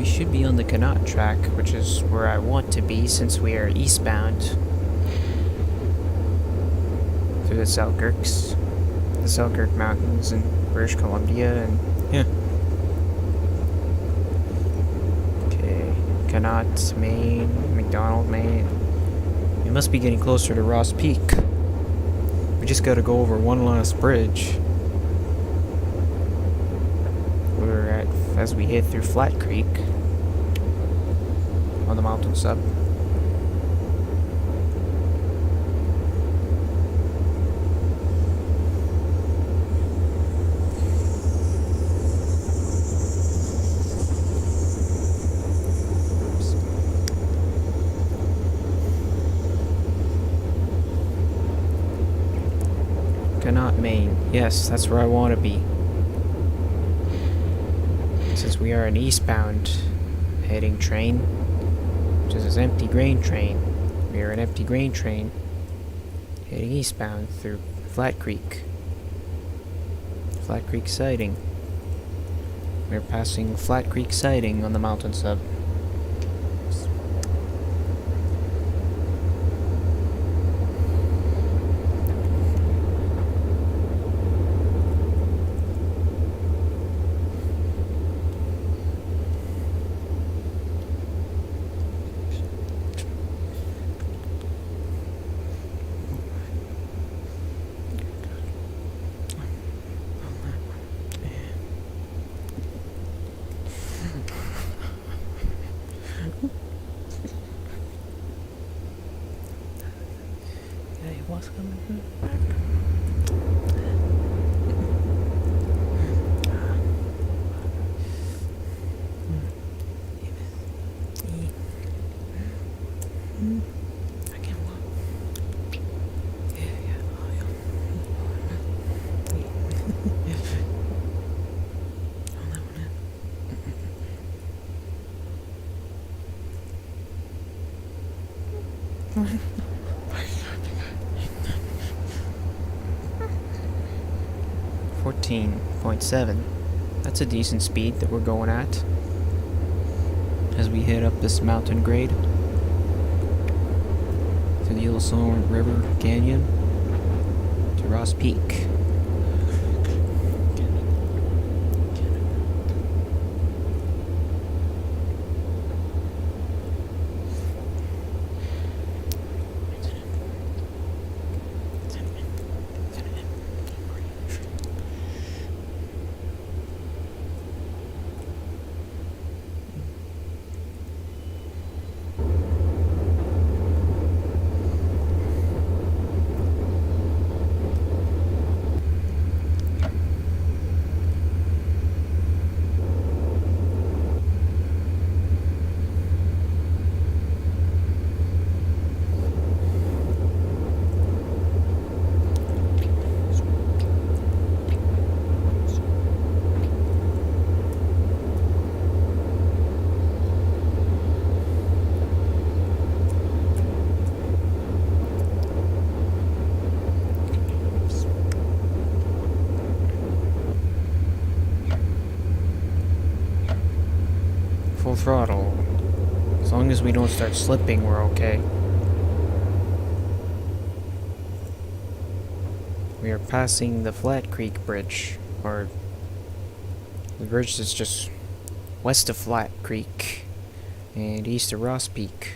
Should be on the Connaught track, which is where I want to be since we are eastbound through the Selkirk Mountains in British Columbia, and yeah. Okay, Connaught, Maine, McDonald, Maine. We must be getting closer to Ross Peak. We just gotta go over one last bridge. We're at, as we hit through Flat Creek on the mountain sub. Connaught, Maine. Yes, that's where I want to be. Since we are an eastbound heading train, which is an empty grain train. We are an empty grain train heading eastbound through Flat Creek. Flat Creek Siding. We're passing Flat Creek Siding on the mountain sub. What's coming through? .7. That's a decent speed that we're going at as we head up this mountain grade through the Yellowstone River Canyon to Ross Peak. throttle. As long as we don't start slipping, we're okay. We are passing the Flat Creek Bridge, or the bridge that's just west of Flat Creek and east of Ross Peak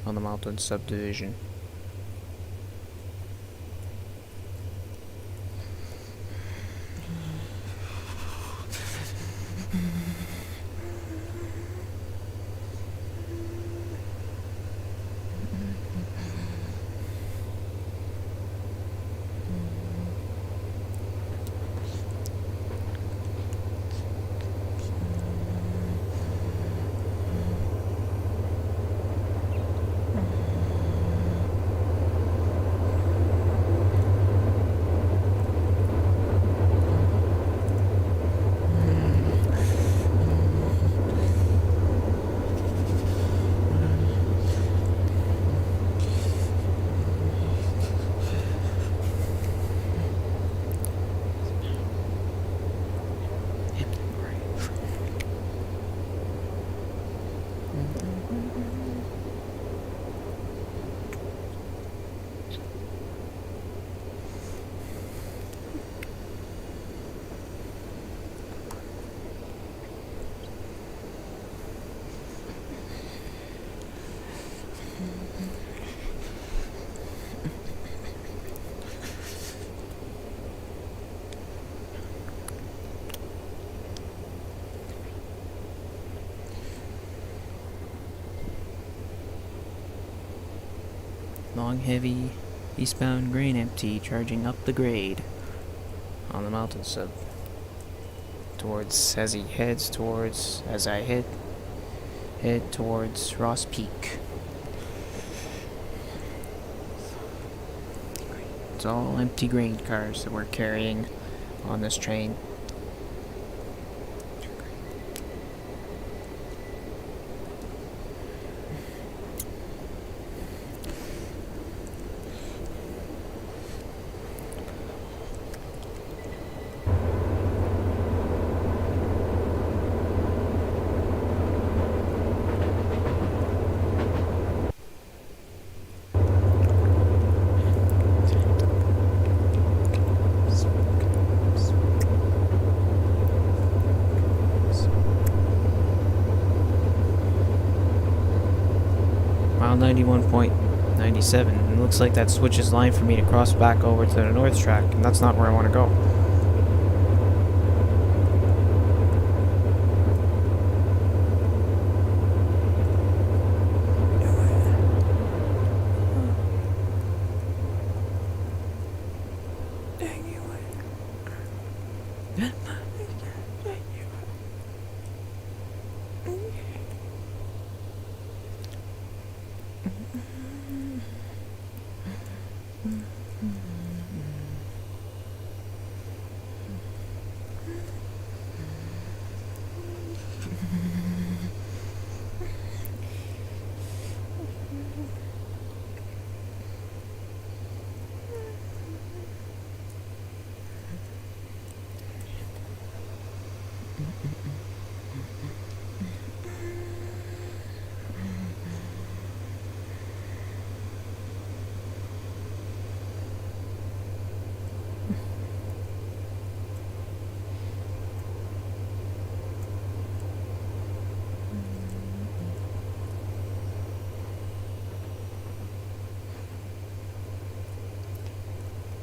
on the mountain subdivision. Long, heavy, eastbound grain empty, charging up the grade on the mountain sub. Towards, as he heads towards, as I head towards Ross Peak. It's all empty grain cars that we're carrying on this train. Mile 91.97. It looks like that switches line for me to cross back over to the north track, and that's not where I want to go.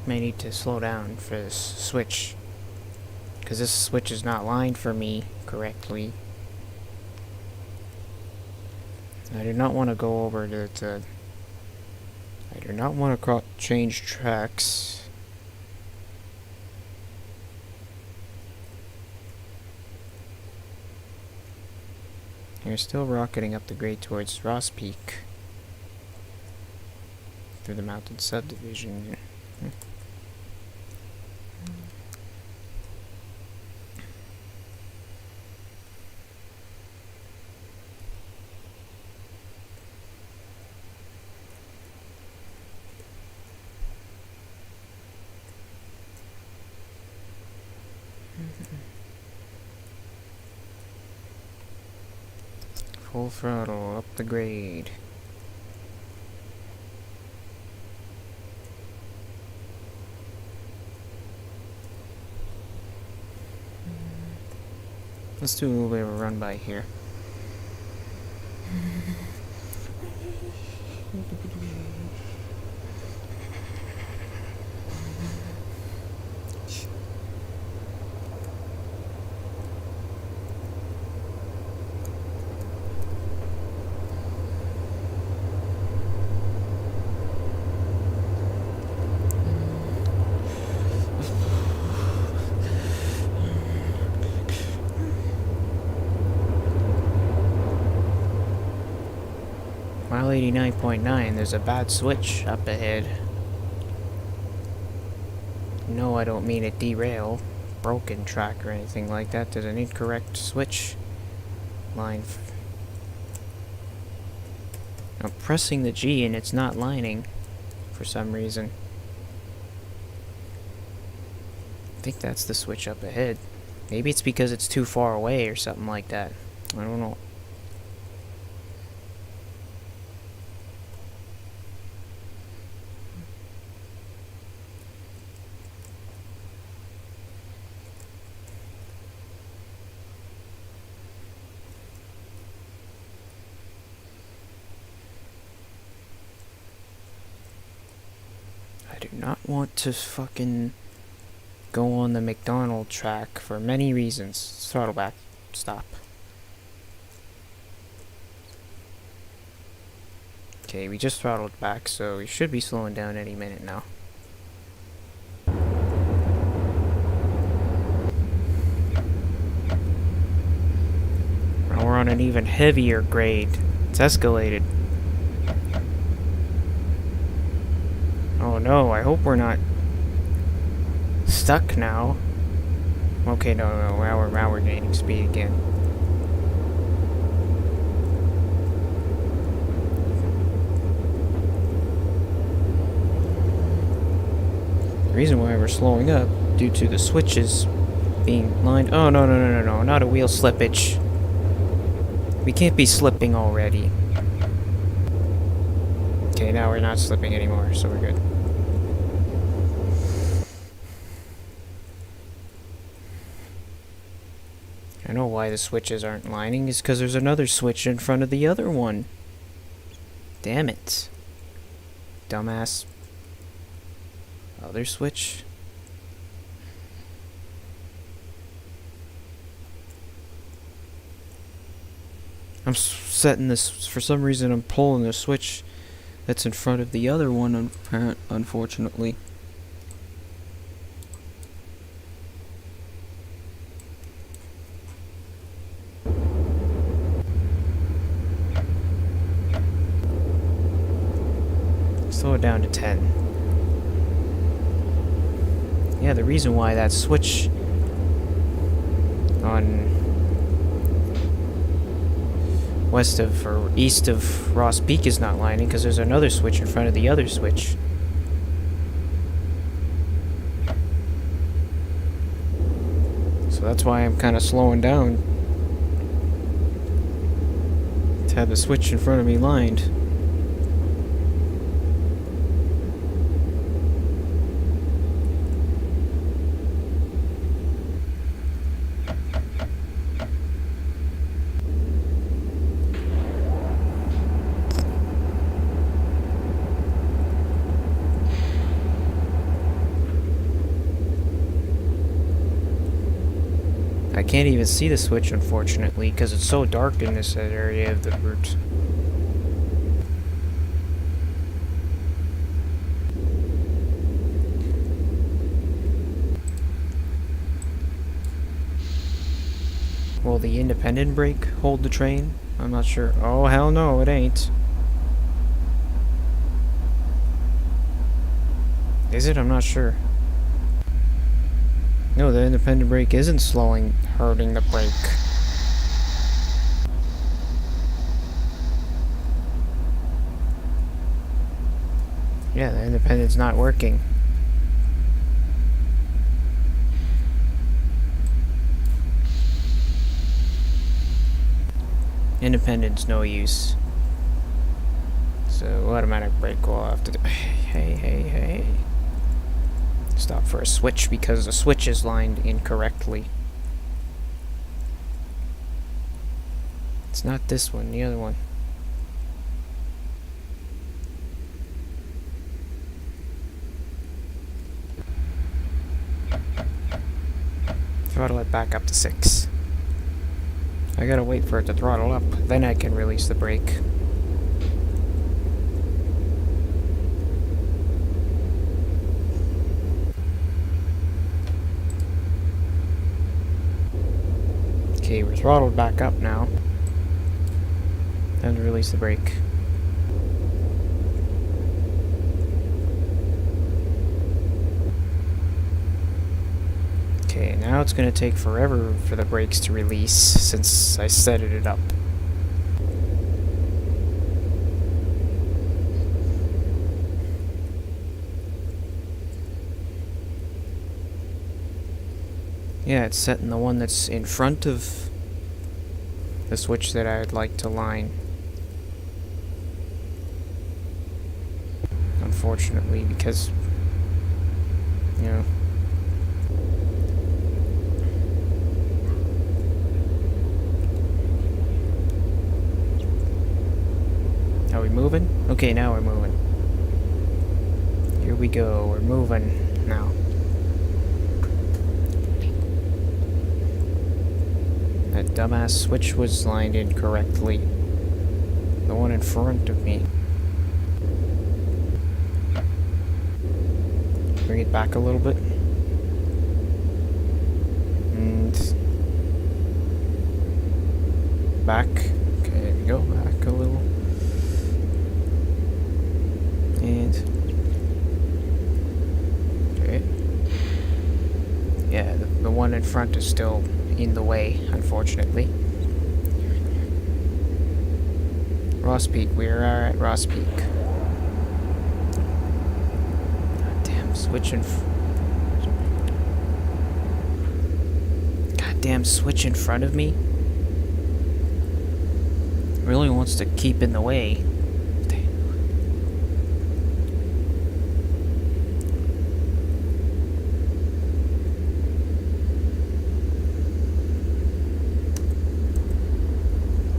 May need to slow down for this switch, because this switch is not lined for me correctly. I do not want to go over to I do not want to change tracks. You're still rocketing up the grade towards Ross Peak through the mountain subdivision. Full throttle, up the grade. Let's do a little bit of a run by here. Mile 89.9, there's a bad switch up ahead. No, I don't mean a derail, broken track or anything like that. There's an incorrect switch line. I'm pressing the G and it's not lining for some reason. I think that's the switch up ahead. Maybe it's because it's too far away or something like that. I don't know. I do not want to fucking go on the McDonald track for many reasons. Throttle back. Stop. Okay, we just throttled back, so we should be slowing down any minute now. Now we're on an even heavier grade. It's escalated. Oh no, I hope we're not stuck now. Okay, no, now we're gaining speed again. The reason why we're slowing up due to the switches being lined. Oh no, not a wheel slippage. We can't be slipping already. Okay, now we're not slipping anymore, so we're good. I know why the switches aren't lining, is because there's another switch in front of the other one. Damn it. Dumbass. Other switch? I'm setting this, for some reason I'm pulling the switch that's in front of the other one, unfortunately. Slow it down to 10. Yeah, the reason why that switch on west of or east of Ross Peak is not lining because there's another switch in front of the other switch. So that's why I'm kind of slowing down to have the switch in front of me lined. I can't even see the switch, unfortunately, because it's so dark in this area of the route. Will the independent brake hold the train? I'm not sure. Oh, hell no, it ain't. Is it? I'm not sure. No, the independent brake isn't hurting the brake. Yeah, the independent's not working. Independence, no use. So automatic brake will have to do. Hey. Stop for a switch because the switch is lined incorrectly. It's not this one, the other one. Throttle it back up to 6. I gotta wait for it to throttle up, then I can release the brake. Okay, we're throttled back up now. And release the brake. Okay, now it's gonna take forever for the brakes to release since I set it up. Yeah, it's setting the one that's in front of the switch that I'd like to line. Unfortunately, because, you know, are we moving? Okay, now we're moving. Here we go, we're moving now. That dumbass switch was lined incorrectly. The one in front of me. Bring it back a little bit. And back. Okay, there we go. Back a little. And okay. Yeah, the one in front is still in the way, unfortunately. Ross Peak, we are at Ross Peak. Goddamn switch Goddamn switch in front of me. Really wants to keep in the way.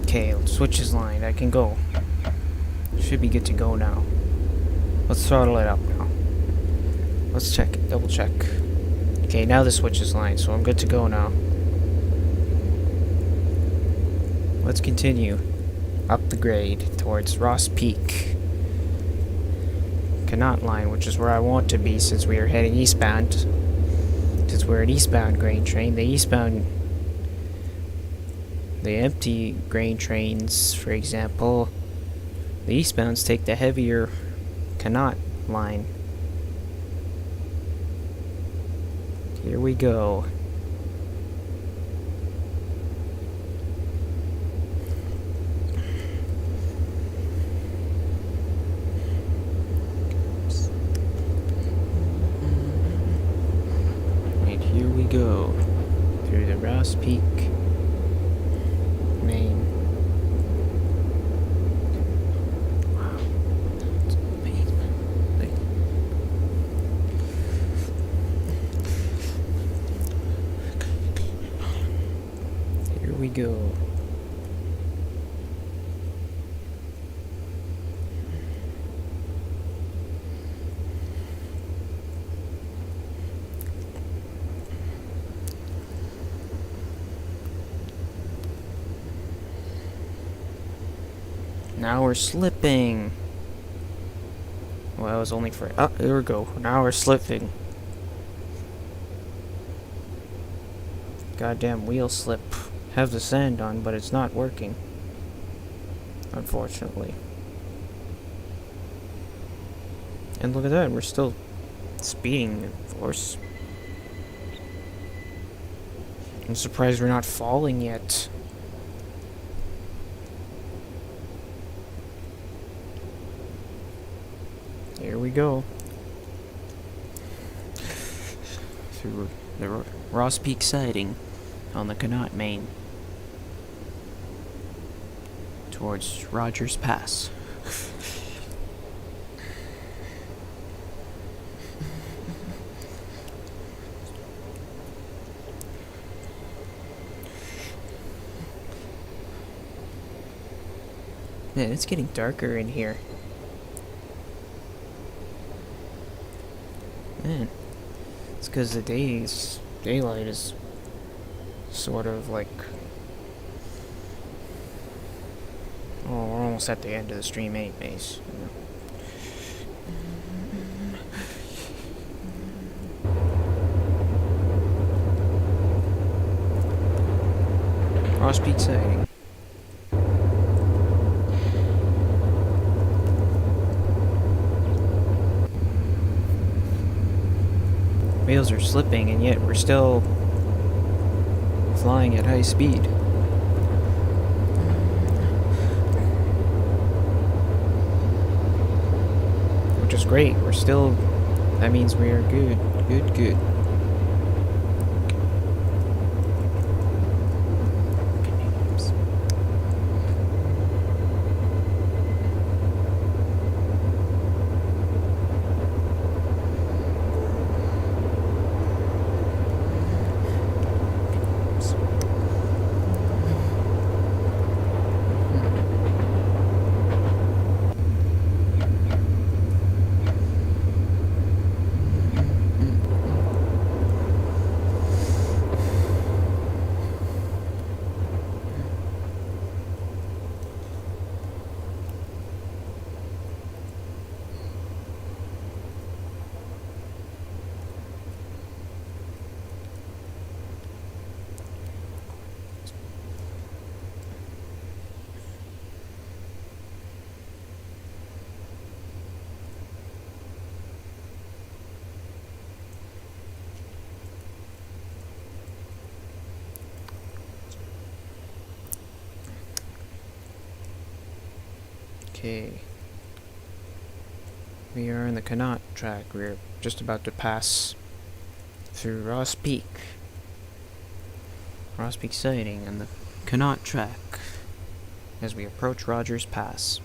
Okay, switch is lined. I can go. Should be good to go now. Let's throttle it up now. Let's check it. Double check. Okay, now the switch is lined, so I'm good to go now. Let's continue up the grade towards Ross Peak. Cannot line, which is where I want to be since we are heading eastbound. Since we're an eastbound grain train, the empty grain trains, for example, the eastbounds take the heavier cannot line. Here we go. And here we go through the Ross Peak. We go. Now we're slipping. Well, it was only for... Oh, there we go. Now we're slipping. Goddamn wheel slip. Have the sand on, but it's not working. Unfortunately. And look at that, we're still speeding, of course. I'm surprised we're not falling yet. Here we go. Through the Ross Peak siding on the Connaught Main. towards Rogers Pass. Man, it's getting darker in here. Man, it's because the daylight is sort of like... Oh, we're almost at the end of the stream anyways. Ross Peak sighting. Wheels are slipping, and yet we're still flying at high speed. Which is great. We're still... That means we are good. Good. Okay. We are in the Connaught track. We're just about to pass through Ross Peak. Ross Peak sighting on the Connaught track as we approach Rogers Pass.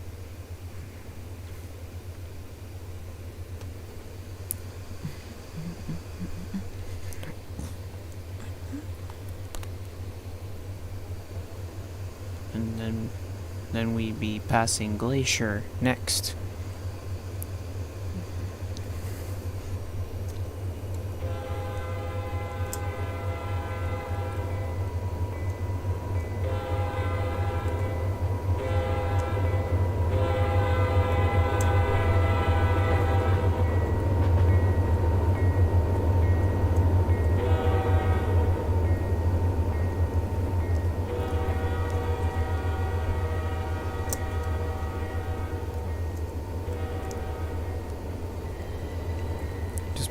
And then we'd be passing Glacier next.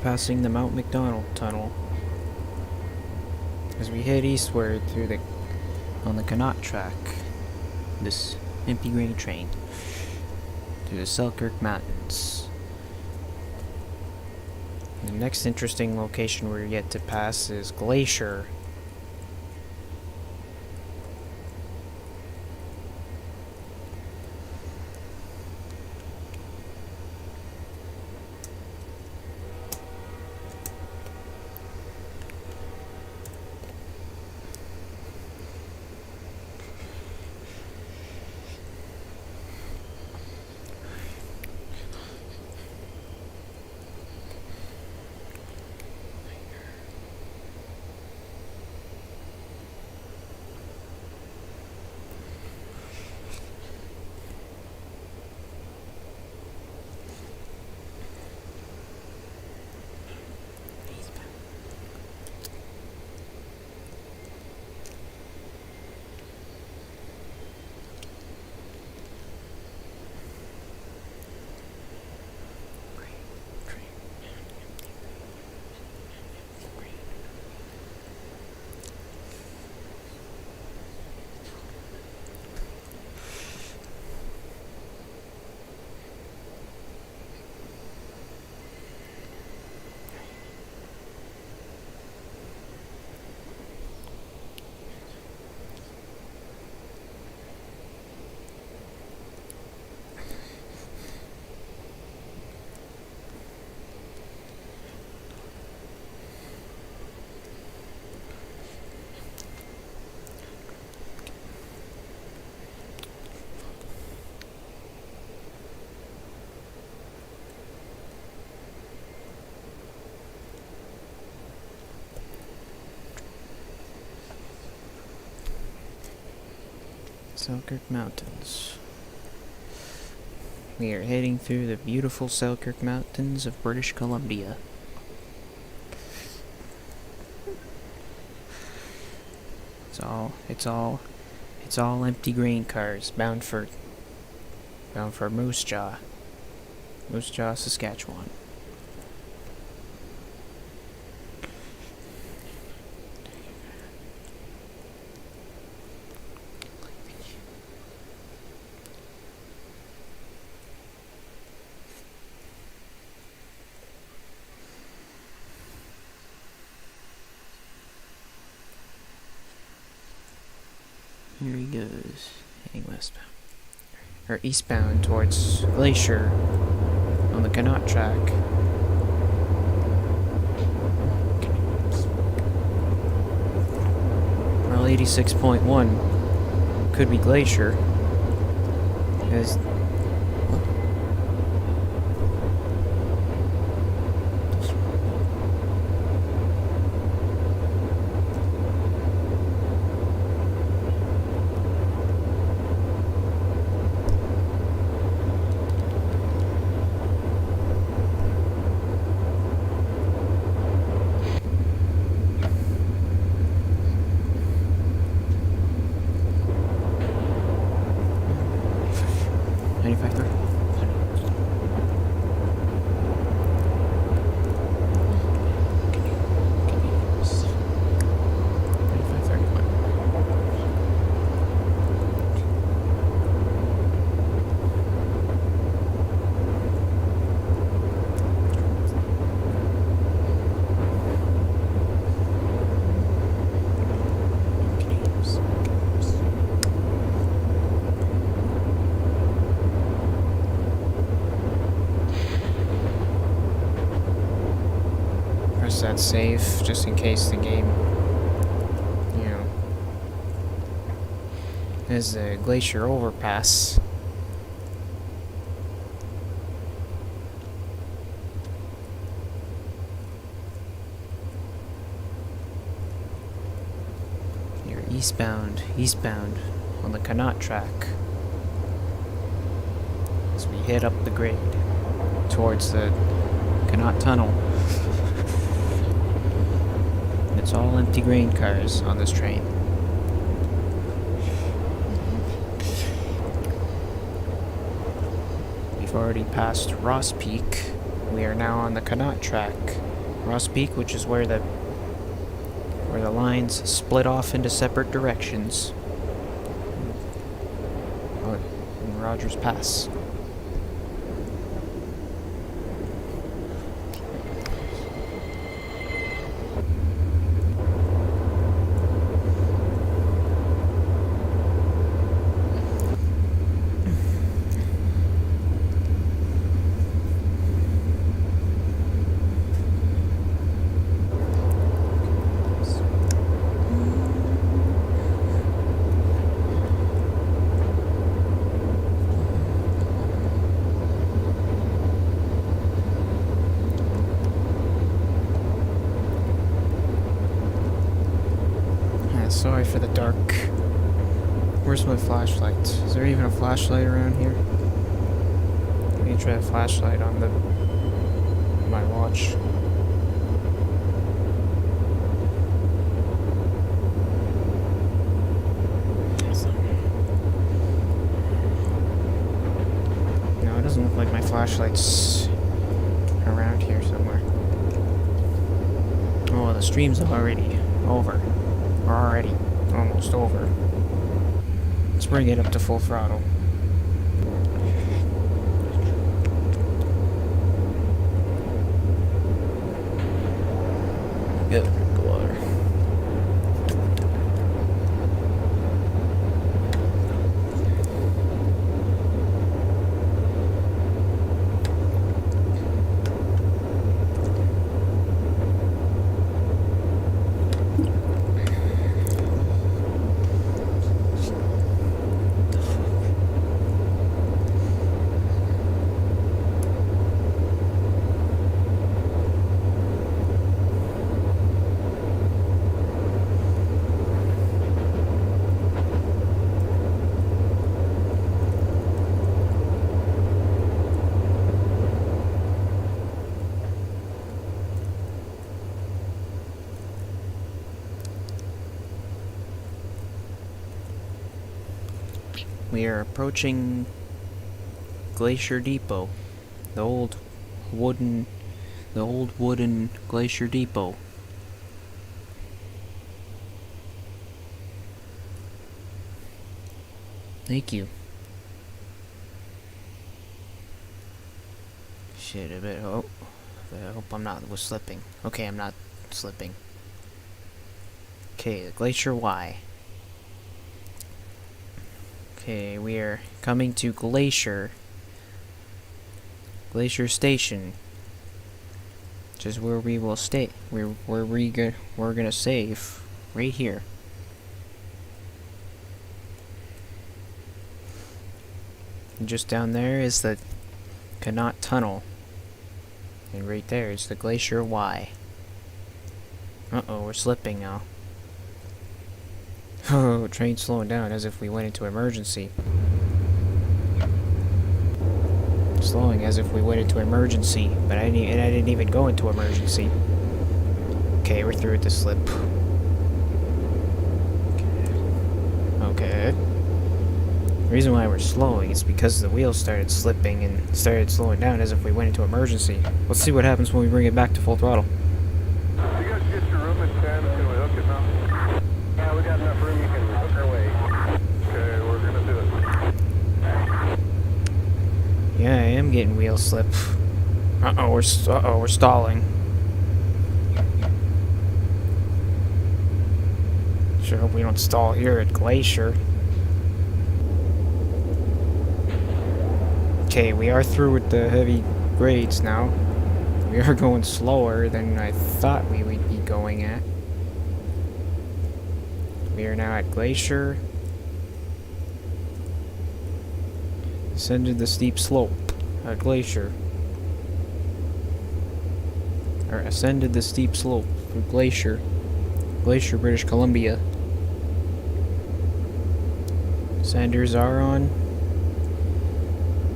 Passing the Mount McDonald Tunnel as we head eastward on the Connaught track, this empty grain train, to the Selkirk Mountains. The next interesting location we're yet to pass is Glacier. Selkirk Mountains. We are heading through the beautiful Selkirk Mountains of British Columbia. It's all empty grain cars bound for Moose Jaw, Saskatchewan. Here he goes, heading westbound. Or eastbound towards Glacier on the Connaught track. Well, 86.1 could be Glacier. Because that safe just in case the game, is a glacier overpass. You're eastbound on the Connaught track as we head up the grade towards the Connaught Tunnel. It's all empty grain cars on this train. We've already passed Ross Peak. We are now on the Connaught track. Ross Peak, which is where the lines split off into separate directions. In Rogers Pass. Sorry for the dark. Where's my flashlight? Is there even a flashlight around here? Let me try a flashlight on my watch. No, it doesn't look like my flashlight's around here somewhere. Oh, the stream's already over. We're already almost over. Let's bring it up to full throttle. Good. Go water. We are approaching Glacier Depot. The old wooden Glacier Depot. Thank you. Shit, I bet. Oh, I hope I'm not slipping. Okay, I'm not slipping. Okay, the Glacier Y. Okay, we are coming to Glacier Station, which is where we will stay. We're gonna save right here. And just down there is the Canot Tunnel, and right there is the Glacier Y. Uh-oh, we're slipping now. Oh, train slowing down as if we went into emergency. Slowing as if we went into emergency, but I didn't even go into emergency. Okay, we're through with the slip. Okay. The reason why we're slowing is because the wheels started slipping and started slowing down as if we went into emergency. Let's see what happens when we bring it back to full throttle. You guys get your room at 10, can we hook it now? Yeah, we got enough room, you can hook our way. Okay, we're gonna do it. Yeah, I am getting wheel slip. Uh-oh, we're stalling. Sure hope we don't stall here at Glacier. Okay, we are through with the heavy grades now. We are going slower than I thought we would be going at. We are now at Glacier. Ascended the steep slope at Glacier. Or ascended the steep slope for Glacier. Glacier, British Columbia. Senders are on.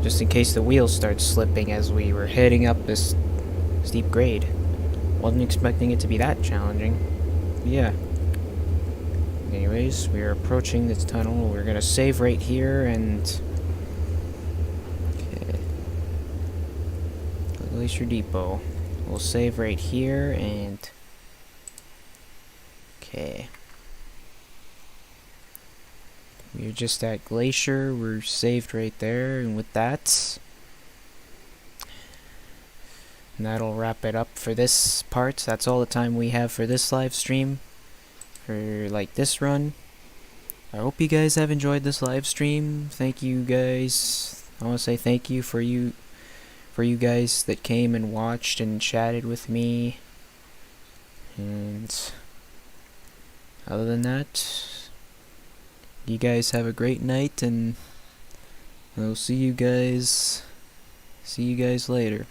Just in case the wheels start slipping as we were heading up this steep grade. Wasn't expecting it to be that challenging. Yeah. Anyways, we are approaching this tunnel. We're gonna save right here and... Okay. Glacier Depot. We'll save right here and... Okay. We're just at Glacier. We're saved right there, and with that... And that'll wrap it up for this part. That's all the time we have for this live stream. For like this run. I hope you guys have enjoyed this live stream. Thank you guys. I want to say thank you for you guys that came and watched and chatted with me. And other than that, you guys have a great night, and I'll see you guys later.